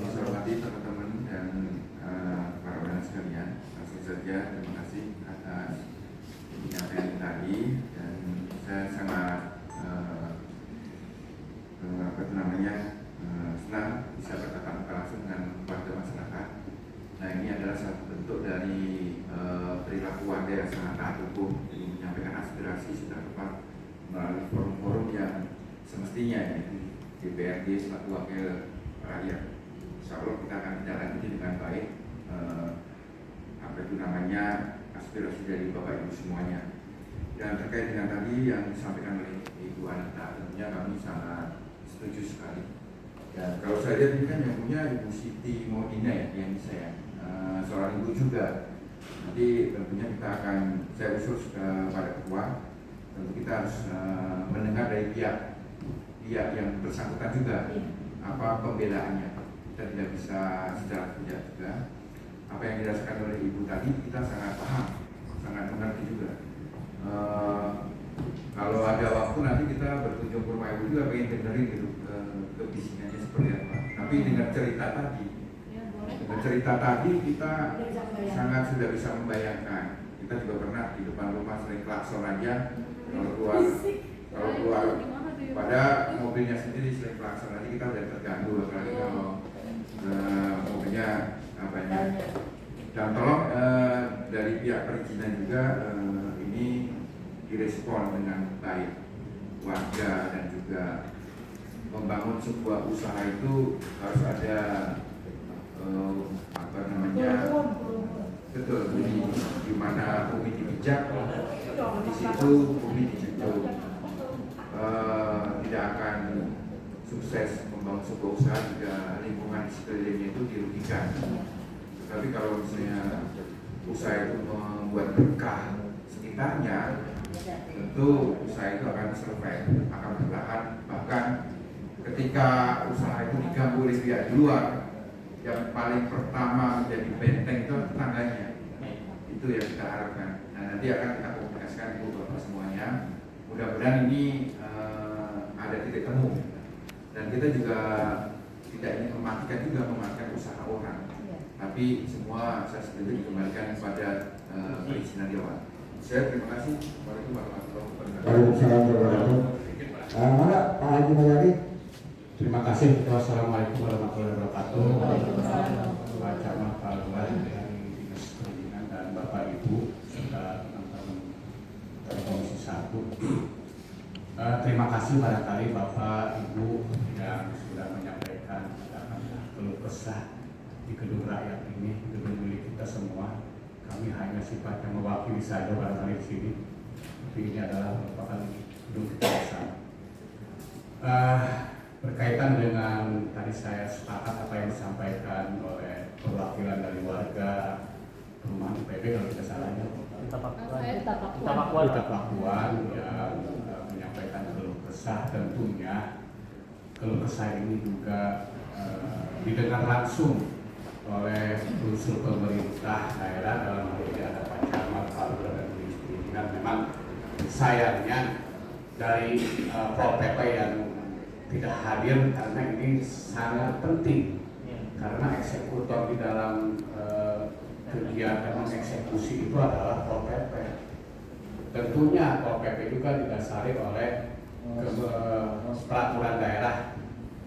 Saya hormati teman-teman dan para undangan sekalian. Langsung saja terima kasih atas penyampaian tadi dan saya sangat senang bisa bertatap muka langsung dengan warga masyarakat. Nah ini adalah satu bentuk dari perilaku warga yang sangat taat hukum, jadi menyampaikan aspirasi sudah tepat melalui forum-forum yang semestinya ini DPRD selaku wakil rakyat. Insya Allah kita akan tindak lanjuti dengan baik aspirasi dari Bapak Ibu semuanya. Dan terkait dengan tadi yang disampaikan oleh Ibu Anita, tentunya kami sangat setuju sekali. Dan kalau saya lihat ini kan yang punya Ibu Siti Maudina ya, yang saya seorang ibu juga. Nanti tentunya kita akan saya usul kepada ketua, tentu kita harus mendengar dari pihak yang bersangkutan juga apa pembelaannya. Kita tidak bisa secara tidak juga apa yang dirasakan oleh ibu tadi kita sangat paham, sangat mengerti juga. Kalau ada waktu nanti kita berkunjung ke rumah ibu juga pengen dengerin gitu kebisingannya seperti apa. Tapi dengan cerita tadi kita sangat sudah bisa membayangkan. Kita juga pernah di depan rumah sering klakson aja kalau keluar pada mobilnya sendiri sering klakson aja kita udah terganggu, apalagi kalau mobilnya apanya. Dan tolong dari pihak perizinan juga ini direspon dengan baik. Warga dan juga membangun sebuah usaha itu harus ada betul di mana bumi dipijak di situ bumi dijunjung. Tidak akan sukses membangun sebuah usaha jika lingkungan sekelilingnya itu dirugikan. Tapi kalau misalnya usaha itu membuat berkah sekitarnya, tentu usaha itu akan survive, akan bertahan. Bahkan ketika usaha itu diganggu oleh pihak di luar, yang paling pertama menjadi benteng itu tetangganya. Itu yang kita harapkan. Nah, nanti akan kita komunikasikan itu Bapak semuanya. Mudah-mudahan ini ada titik temu. Dan kita juga tidak ingin mematikan usaha orang. Tapi semua saya setuju dikembalikan kepada perizinan dewan. Saya terima kasih. Waalaikumsalam warahmatullahi wabarakatuh. Waalaikumsalam warahmatullahi wabarakatuh. Mana Pak Haji Mulyadi? Terima Terima kasih. Wassalamualaikum warahmatullahi wabarakatuh. Waalaikumsalam. Pak Camat, Pak Lurah dari Dinas Perizinan dan Bapak Ibu serta teman-teman dari Komisi 1. Terima kasih barangkali Bapak Ibu yang sudah menyampaikan keluh kesah di gedung rakyat ini, gedung milik kita semua. Kami hanya sifatnya mewakili saja barangkali di sini, tapi ini adalah merupakan gedung kita bersama. Berkaitan dengan tadi saya sepakat apa yang disampaikan oleh perwakilan dari warga perumahan IPB kalau tidak salah ya, Kita Pakuan yang menyampaikan keluh kesah. Tentunya keluh kesah ini juga didengar langsung oleh unsur pemerintah daerah, dalam hal ini ada Pak Camat, Pak Lurah dan Dinas Perizinan. Memang sayangnya dari Pol PP yang tidak hadir karena ini sangat penting, karena eksekutor di dalam kegiatan mengeksekusi itu adalah Pol PP. Tentunya Pol PP juga didasari oleh peraturan daerah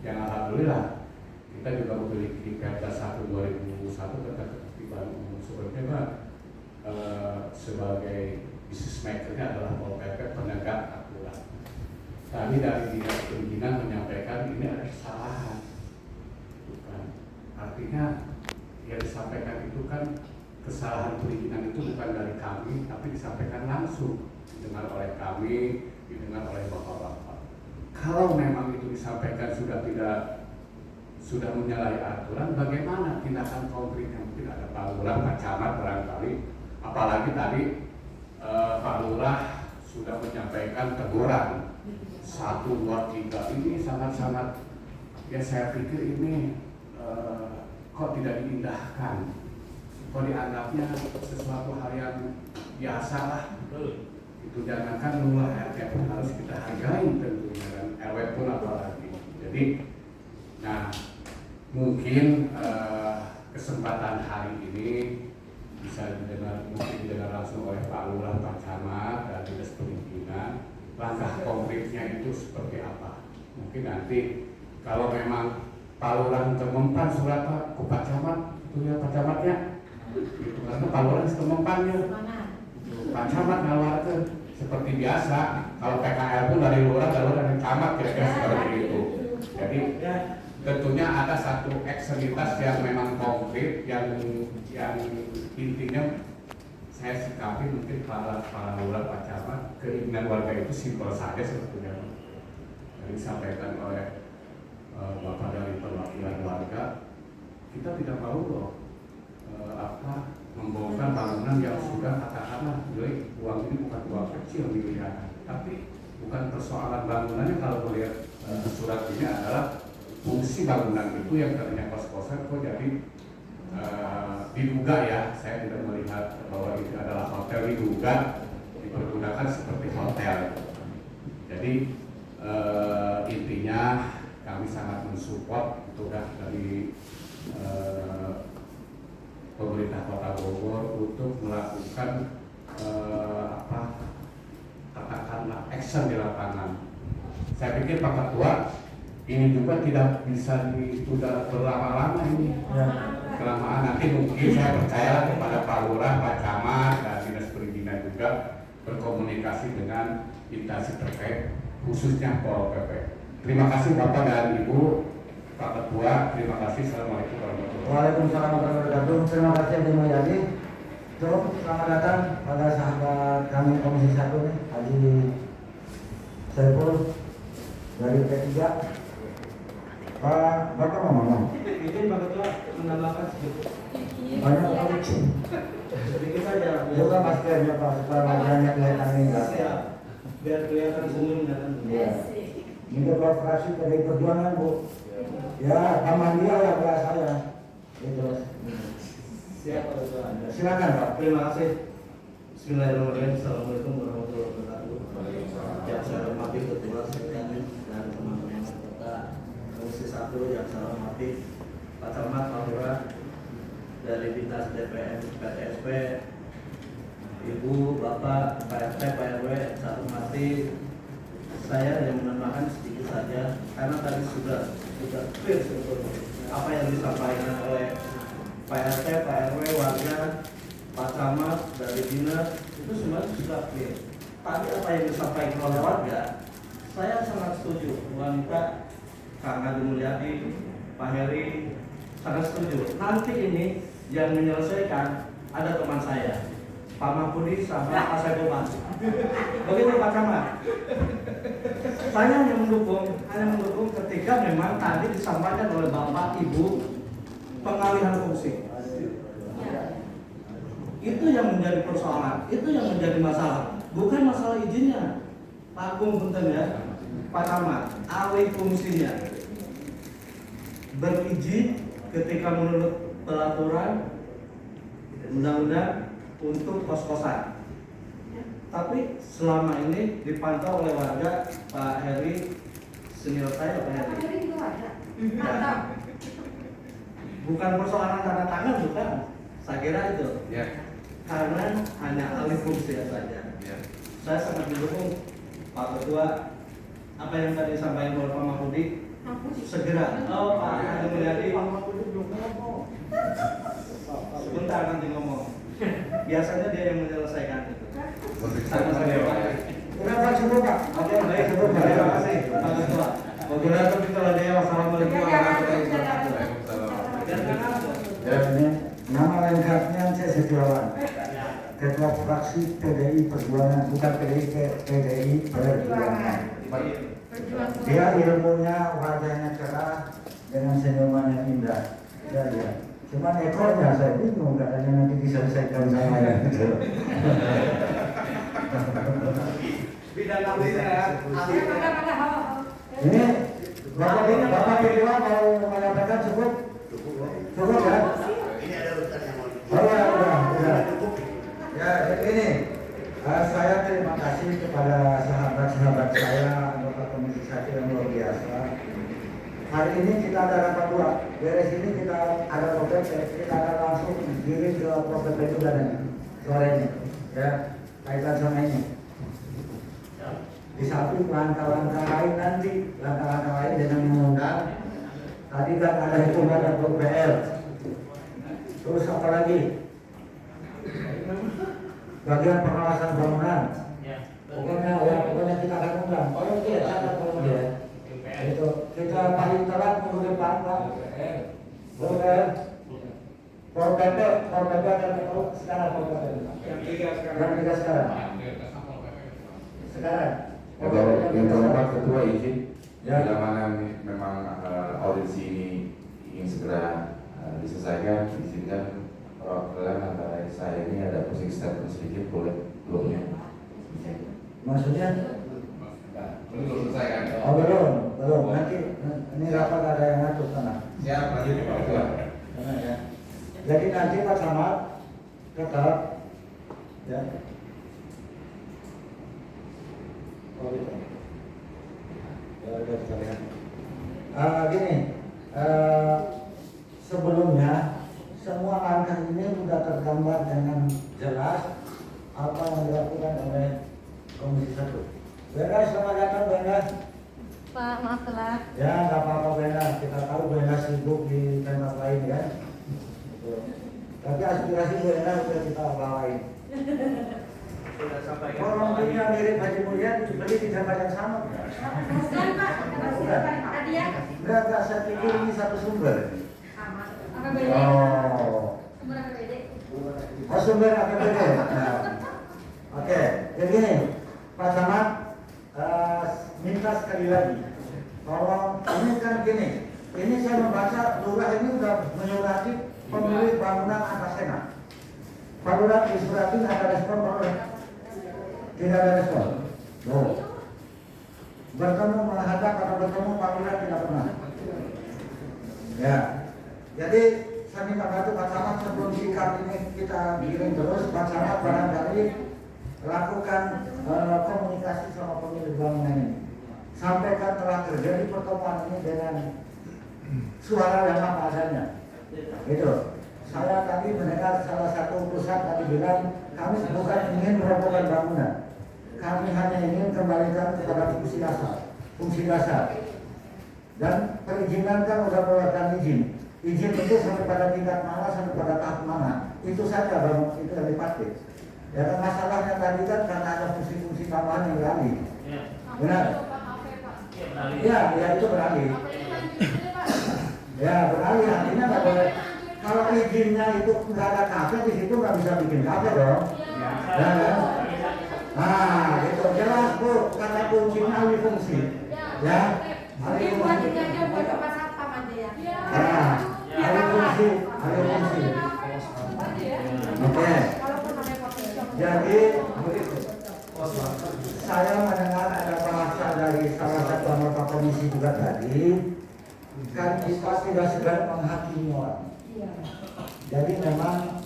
yang alhamdulillah kita juga memiliki Perda 1 2001 tentang ketertiban umum. Sebetulnya sebagai business maker-nya adalah Pol PP, penegak aturan. Tadi dari Dinas Perizinan menyampaikan ini ada kesalahan, bukan? Artinya yang disampaikan itu kan kesalahan perizinan itu bukan dari kami, tapi disampaikan langsung, didengar oleh kami, didengar oleh bapak-bapak. Kalau memang itu disampaikan sudah menyalahi aturan, bagaimana tindakan konkretnya? Mungkin ada Pak Lurah, Pak Camat barangkali, apalagi tadi Pak Lurah sudah menyampaikan teguran 1, 2, 3 ini sangat-sangat, ya saya pikir ini kok tidak diindahkan, kok dianggapnya sesuatu hal yang biasa lah. Itu jangankan lurah, RT pun harus kita hargai tentunya, dan RW pun apalagi. Jadi, nah mungkin kesempatan hari ini bisa didengar langsung oleh Pak Lurah, Pak Camat, dan Dinas Perizinan. Langkah konkretnya itu seperti apa? Mungkin nanti kalau memang Pak Lurah mempan surat ke Pak Camat, itu ya Pak Camatnya, itu karena Pak Lurah mempannya, Pak Camat ngawarkan seperti biasa. Kalau PKL pun dari Lurah dari Camat, kira-kira seperti itu. Jadi tentunya ada satu eksenitas yang memang konkret, yang intinya saya sikapi mungkin para lurah, Pak Camat, keinginan warga itu simpel saja sebetulnya. Yang disampaikan oleh Bapak dari perwakilan warga, kita tidak mau loh membongkar bangunan yang sudah katakanlah milik, uang ini bukan uang kecil miliaran, tapi bukan persoalan bangunannya. Kalau melihat surat ini adalah fungsi bangunan itu yang tadinya kos-kosan kok jadi diduga, ya saya tidak melihat bahwa itu adalah hotel, diduga dipergunakan seperti hotel. Jadi intinya kami sangat mensupport itu dari pemerintah Kota Bogor untuk melakukan katakanlah action di lapangan. Saya pikir Pak Ketua, ini juga tidak bisa ditunda berlama-lama ini. Kelamaan nanti mungkin saya percaya kepada Pak Lurah, Pak Camat, dan Dinas Perizinan juga berkomunikasi dengan instansi terkait, khususnya Pol PP. Terima kasih Bapak dan Ibu, Pak Ketua. Terima kasih. Assalamualaikum warahmatullahi wabarakatuh. Waalaikumsalam warahmatullahi wabarakatuh. Terima kasih Haji Mulyadi. Selamat datang pada sahabat kami Komisi 1 nih, Haji Saiful dari P3. Pak, Bapak mau ngomong? Izin Pak Ketua menambahkan sedikit. Banyak kali. Sedikit saja. Buka maskernya Pak, supaya wajahnya kelihatan enggak. Siap. Biar kelihatan senyum dan Ini korporasi dari perjuangan Bu. Ya, tambah dia ya kayak saya. Itu. siap Pak Ketua. Silakan Pak. Terima kasih. Bismillahirrahmanirrahim. Assalamualaikum warahmatullahi wabarakatuh. Yang saya hormati Ketua Sekjen dan teman-teman anggota Komisi 1 yang saya hormati Pak Camat, Pak Lurah dari Dinas DPM, PTSP, Ibu, Bapak, Pak RT, Pak RW, saya hormati saya yang menambahkan sedikit saja karena tadi sudah clear sebetulnya apa yang disampaikan oleh Pak RT, Pak RW, warga, Pak Camat dari dinas itu semuanya sudah clear. Tadi apa yang disampaikan oleh warga, saya sangat setuju. Wanita, Kang Adi Mulyadi, Pak Heri, sangat setuju. Nanti ini yang menyelesaikan ada teman saya, Pak Mahfudi sama Pak Saifuman. Begitu Pak Camat. Saya hanya mendukung ketika memang tadi disampaikan oleh Bapak Ibu pengalihan fungsi. Itu yang menjadi persoalan, itu yang menjadi masalah, bukan masalah izinnya. Pak Agung punten ya, Pak Camat, alih fungsinya berizin ketika menurut peraturan undang-undang untuk kos-kosan. Tapi selama ini dipantau oleh warga, Pak Heri senior saya, Pak Heri. Ya. Bukan persoalan tanda tangan, bukan. Saya kira itu. Ya. Karena hanya alih fungsi saja. Ya. Saya sangat mendukung Pak Ketua apa yang tadi disampaikan oleh Pak Mahfudi. Segera. Oh Pak Adi Mulyadi. Sebentar nanti ngomong. Biasanya dia yang menyelesaikan itu. Kenapa cukup Pak? Oke, baik, cukup. Terima kasih, Pak Ketua. Moderator kita lagi. Wassalamualaikum warahmatullahi wabarakatuh. Ini nama lengkapnya C. Setiawan, Ketua Fraksi PDI Perjuangan, bukan PDI Perjuangan. Dia ilmunya, wajahnya cerah dengan senyuman yang indah. Ya. Cuman ekornya saya bingung, katanya nanti diselesaikan sama yang itu. Bidang ahlinya ya. Ini Bapak Ketua mau menyampaikan cukup? Cukup ya? Oh ya. Ya ini saya terima kasih kepada sahabat-sahabat saya anggota Komisi 1 yang luar biasa. Hari ini kita ada rapat dua. Beres ini kita ada OPP, kita akan langsung diri ke OPP juga nanti sore ini. Ya, kaitan sama ini. Di samping langkah-langkah lain nanti, langkah-langkah lain dengan mengundang. Tadi kan ada hitungan atau PL. Terus apa lagi? Bagian pengawasan bangunan. Pokoknya kita akan undang. Kalau dia catat kalau dia. Itu kita paling telat minggu depan Pak. Boleh. PP dan sekarang yang tiga sekarang. Sekarang. Yang terhormat Ketua izin, Ya. bila mana memang audisi ini ingin segera diselesaikan, izinkan perwakilan antara saya ini ada closing statement sedikit, boleh 2 menit. Maksudnya? Belum selesai kan? Oh belum. Nanti ini rapat ada yang ngatur sana. Siap, lanjut Pak Ketua. Ya. Jadi nanti Pak Camat tetap ya. Oh gitu. Ya udah kita lihat. Gini, sebelumnya semua langkah ini sudah tergambar dengan jelas apa yang dilakukan oleh Komisi 1. Beres, selamat datang Beres. Pak, maaf telat. Ya, nggak apa-apa Beres. Kita tahu Beres sibuk di tempat lain kan. Tapi aspirasi Beres sudah kita bawain. Sudah sampaikan. Orang punya mirip Haji Mulyadi beli di tempat yang sama. Kasihan Pak, tadi ya. Enggak, saya pikir ini satu sumber. APBD. Oh. Sumber APBD. Oh, sumber APBD. Nah. Oke, jadi gini, Pak Camat minta sekali lagi. Tolong, ini kan gini. Ini saya membaca lurah ini sudah menyurati pemilik bangunan Antasena. Pak Lurah disuratin ada respon Pak Lurah? Tidak ada respon. Loh. Bertemu menghadap atau bertemu Pak Lurah tidak pernah. Ya. Jadi saya minta bantu Pak Camat sebelum sikap ini kita kirim terus, Pak Camat barangkali lakukan komunikasi sama pemilik bangunan ini. Sampaikan telah terjadi pertemuan ini dengan suara yang apa adanya. Itu. Saya tadi mendengar salah satu utusan tadi bilang kami bukan ingin merobohkan bangunan. kami hanya ingin kembalikan kepada fungsi dasar. Dan perizinan kan udah mengeluarkan izin itu sampai pada tingkat mana, sampai pada tahap mana, itu saja Bang, itu yang dipakai. Ya kan masalahnya tadi kan karena ada fungsi-fungsi tambahan yang beralih. Benar? Ya itu beralih. Ya beralih, artinya nggak boleh. Kalau izinnya itu nggak ada kafe di situ nggak bisa bikin kafe dong. Ya kan? Nah itu jelas Bu, kata kuncinya alih fungsi. Ya. Alih fungsi. Alih fungsi. Oke. Jadi saya mendengar ada bahasa dari salah satu anggota komisi juga tadi, kan kita tidak segan menghakimi orang. Jadi memang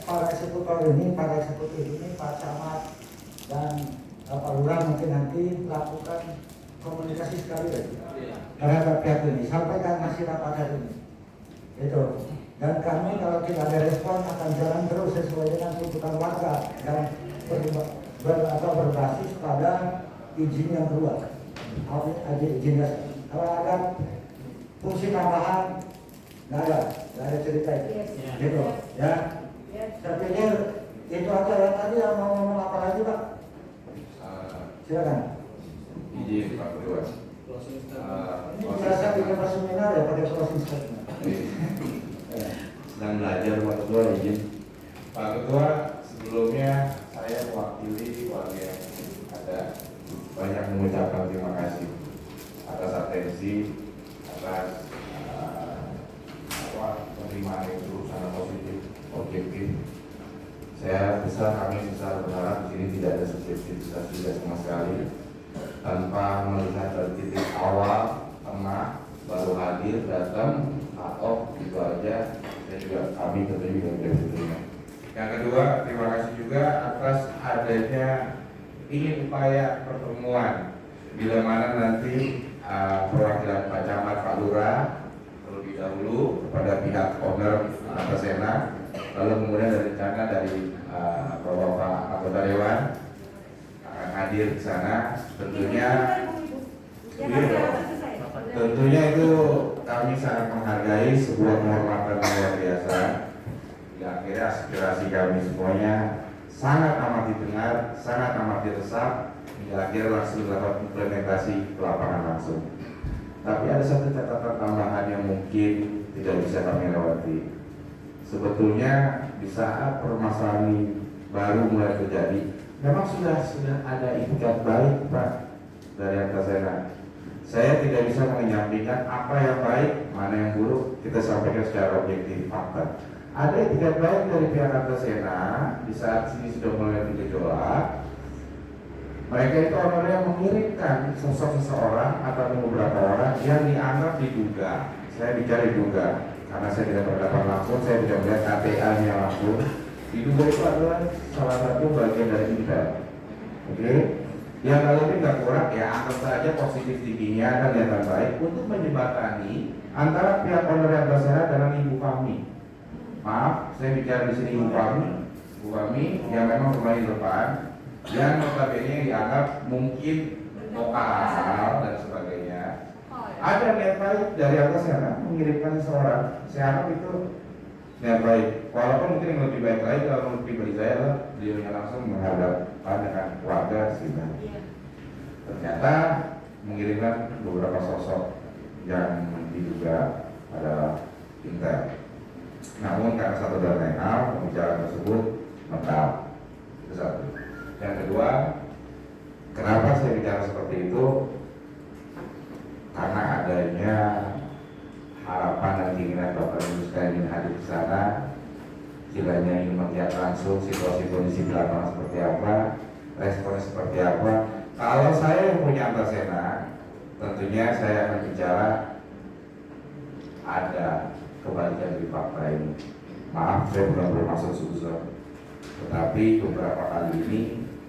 para eksekutor ini, Pak Camat dan Pak Lurah mungkin nanti lakukan komunikasi sekali lagi terhadap pihak ini, sampaikan hasil rapat hari ini. Itu. Dan kami kalau tidak ada respon akan jalan terus sesuai dengan tuntutan warga dan berbasis pada izin yang keluar. Izin dasar. Kalau ada fungsi tambahan nggak ada cerita itu. Gitu, ya. Saya pikir itu aja ya. Tadi yang mau ngomong apa lagi Pak? Silakan. Izin Pak Ketua. Ini biasa bikin seminar ya pada closing statement. Sedang belajar Pak Ketua, izin. Pak Ketua, sebelumnya saya mewakili warga yang ada banyak mengucapkan terima kasih atas atensi, atas penerimaan itu sangat positif, objektif. Kami besar berharap di sini tidak ada subjektivitas tidak sama sekali, tanpa melihat dari titik awal, tengah, baru hadir, datang, cut-off, itu aja. Dan juga kami tentunya juga tidak diterima. Yang kedua, terima kasih juga atas adanya ingin upaya pertemuan bila mana nanti perwakilan Pak Camat, Pak Lurah terlebih dahulu kepada pihak owner Antasena, lalu kemudian ada rencana dari Bapak anggota Dewan akan hadir di sana. Tentunya itu kami sangat menghargai, sebuah penghormatan luar biasa. Ya, akhirnya aspirasi kami semuanya sangat amat didengar, sangat amat diresap, hingga akhirnya langsung dapat implementasi ke lapangan langsung. Tapi ada satu catatan tambahan yang mungkin tidak bisa kami lewati. Sebetulnya di saat permasalahan ini baru mulai terjadi, memang sudah ada itikat baik Pak dari Antasena. Saya tidak bisa menyampaikan apa yang baik, mana yang buruk, kita sampaikan secara objektif fakta. Ada itikat baik dari pihak Antasena di saat sini sudah mulai bergejolak. Mereka itu orang-orang yang mengirimkan sosok seseorang atau beberapa orang yang dianggap diduga. Saya bicara diduga karena saya tidak berhadapan langsung, saya tidak melihat KTA-nya langsung. Diduga itu adalah salah satu bagian dari intel. Oke? Yang kalau ini nggak kurang ya anggap saja positif tingginya dan niatan baik untuk menjembatani antara pihak owner Antasena dengan ibu kami. Maaf, saya bicara di sini ibu kami yang memang rumah di depan, yang notabene dianggap mungkin lokal asal dan sebagainya. Ada niat baik dari Antasena mengirimkan seseorang. Saya anggap itu niat baik. Walaupun mungkin yang lebih baik lagi kalau menurut pribadi saya beliau langsung menghadapkan dengan keluarga sekitar. Ternyata mengirimkan beberapa sosok yang diduga adalah intel. Namun karena satu dan lain hal pembicaraan tersebut lengkap. Itu satu. Yang kedua, kenapa saya bicara seperti itu? Karena adanya harapan dan keinginan Bapak Ibu sekalian ingin hadir di sana, kiranya ingin melihat langsung situasi kondisi di lapangan seperti apa, responnya seperti apa. Kalau saya yang punya Antasena, tentunya saya akan bicara ada kebalikan dari fakta ini. Maaf, saya belum bermaksud suzon, tetapi beberapa kali ini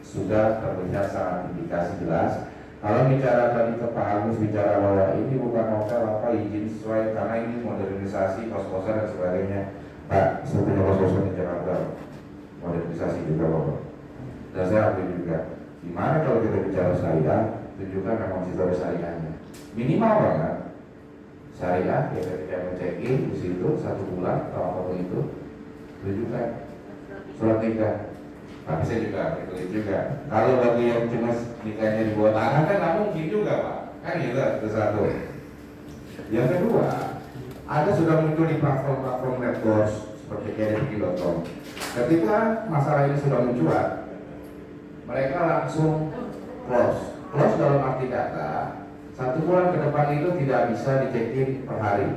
sudah terlihat sangat indikasi jelas. Kalau bicara tadi ke Pak Agus bicara bahwa ini bukan hotel apa izin sesuai karena ini modernisasi kos-kosan dan sebagainya. Pak, sebetulnya kos-kosan di Jakarta modernisasi juga Bapak. Dan saya akui juga Dimana kalau kita bicara syariah, tunjukkan memang situ ada syariahnya. Minimal banget syariah ya ketika men-check-in di situ 1 bulan atau apapun itu, tunjukkan surat nikah. Tapi saya juga itu juga. Kalau bagi yang cuma nikahnya di bawah tangan kan nggak mungkin juga Pak. Kan gitu, itu satu. Yang kedua, ada sudah muncul di platform network seperti KDP.com. Ketika masalah ini sudah mencuat, mereka langsung close. Close dalam arti kata 1 bulan ke depan itu tidak bisa di-check-in per hari.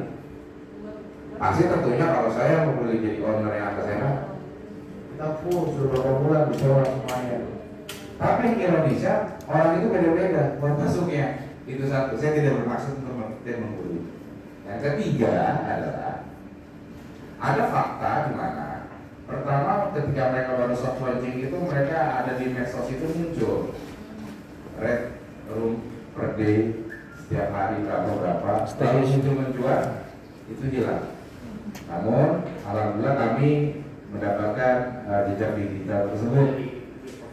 Pasti tentunya kalau saya memilih jadi owner yang atas enak, kita full sudah berapa bulan bisa orang semuanya. Tapi di Indonesia orang itu beda-beda buat masuknya. Itu satu. Saya tidak bermaksud untuk menggurui. Yang ketiga adalah ada fakta di mana pertama ketika mereka baru soft launching itu mereka ada di medsos itu muncul red room per day setiap hari berapa lalu muncul menjual itu hilang. Namun alhamdulillah kami mendapatkan jejak digital tersebut.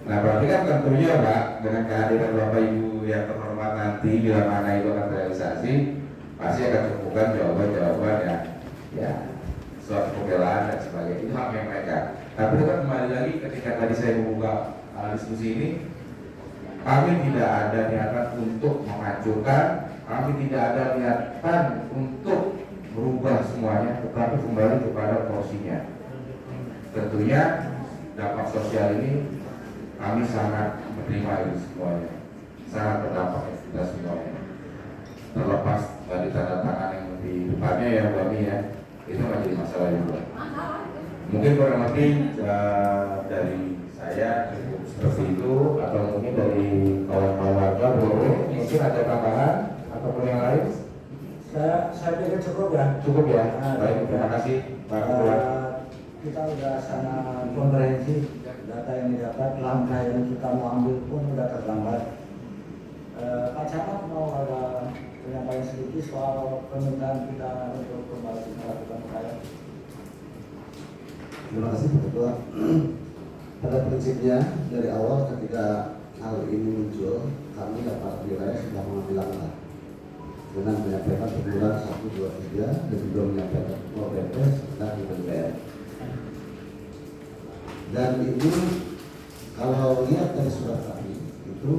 Nah berarti kan tentunya Pak dengan kehadiran Bapak Ibu yang terhormat nanti bila mana itu akan realisasi pasti akan cukupkan jawaban-jawaban ya suatu pembelaan dan sebagainya, itu haknya mereka. Tapi tetap kembali lagi ketika tadi saya membuka diskusi ini, kami tidak ada niatan untuk menghancurkan, kami tidak ada niatan untuk merubah semuanya, tetapi kembali kepada porsinya. Tentunya dampak sosial ini kami sangat menerima ini semuanya, sangat berdampak kita semuanya. Terlepas dari tanda tangan yang di depannya ya kami ya, itu nggak jadi masalah juga. Mungkin kurang lebih dari saya cukup seperti itu, atau mungkin dari kawan-kawan warga boleh mungkin ada tambahan ataupun yang lain. Saya pikir cukup ya. Cukup ya. Baik, terima kasih Pak Ketua. Kita sudah sangat komprehensif, data yang didapat, langkah yang kita mau ambil pun sudah terlambat. Pak Camat mau ada penyampaian sedikit soal permintaan kita untuk kembali melakukan upaya. Terima kasih Pak Ketua. Pada prinsipnya dari awal ketika hal ini muncul, kami aparat wilayah sudah mengambil langkah dengan menyampaikan teguran 1, 2, 3 dan juga menyampaikan Ketua PP dan DPR. Dan ini kalau lihat dari surat kami itu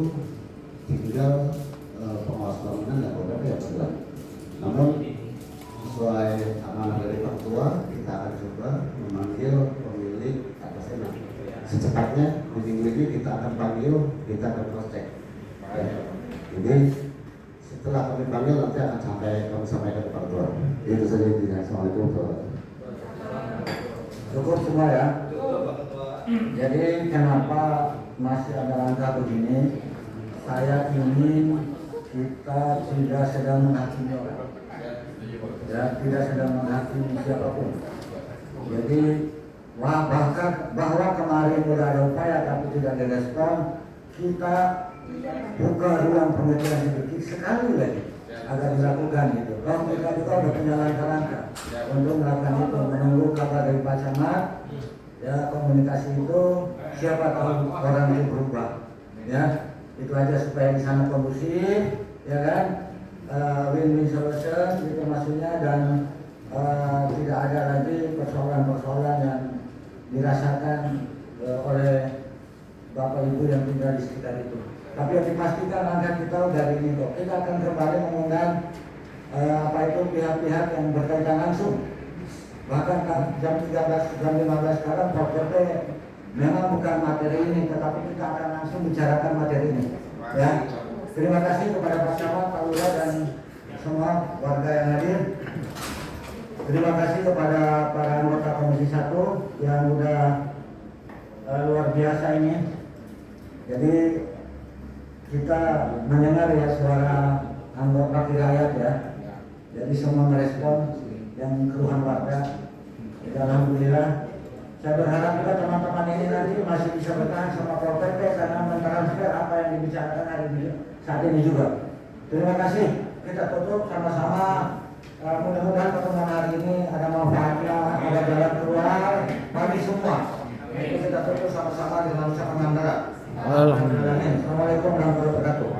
tinggal pengawas bangunan dan OPP yang bergerak. Namun sesuai amanah dari Pak Ketua, kita akan coba memanggil pemilik atas enak. Secepatnya di minggu ini kita akan panggil, kita akan cross check. Ya. Jadi setelah kami panggil nanti akan kami sampaikan ke Pak Ketua. Itu saja intinya. Assalamualaikum warahmatullahi wabarakatuh. Cukup semua ya. Jadi kenapa masih ada langkah begini? Saya ingin kita tidak sedang menghakimi orang, ya, tidak sedang menghakimi siapapun. Jadi bahwa kemarin sudah ada upaya tapi tidak direspon, kita buka ruang pemikiran sedikit sekali lagi agar dilakukan gitu. Kalau kita juga sudah punya langkah-langkah untuk melakukan itu, menunggu kabar dari Pak Camat. Ya, komunikasi itu siapa tahu orang itu berubah, ya itu aja supaya di sana kondusif, ya kan, win-win solution itu maksudnya, dan tidak ada lagi persoalan-persoalan yang dirasakan oleh Bapak Ibu yang tinggal di sekitar itu. Tapi yang dipastikan langkah kita dari ini kok, kita akan kembali mengundang pihak-pihak yang berkaitan langsung. Bahkan jam 13, jam 15 sekarang POPP memang bukan materi ini, tetapi kita akan langsung bicarakan materi ini. Ya, terima kasih kepada Pak Camat, Pak Lurah dan semua warga yang hadir. Terima kasih kepada para anggota Komisi 1 yang sudah luar biasa ini. Jadi kita mendengar ya suara anggota wakil rakyat ya. Jadi semua merespon yang keluhan warga. Alhamdulillah, saya berharap juga teman-teman ini nanti masih bisa bertahan sama POPP karena mentransfer apa yang dibicarakan hari ini saat ini juga. Terima kasih. Kita tutup sama-sama. Mudah-mudahan pertemuan hari ini ada manfaatnya, ada jalan keluar bagi semua. Itu kita tutup sama-sama dengan ucapan hamdalah. Assalamualaikum warahmatullahi wabarakatuh.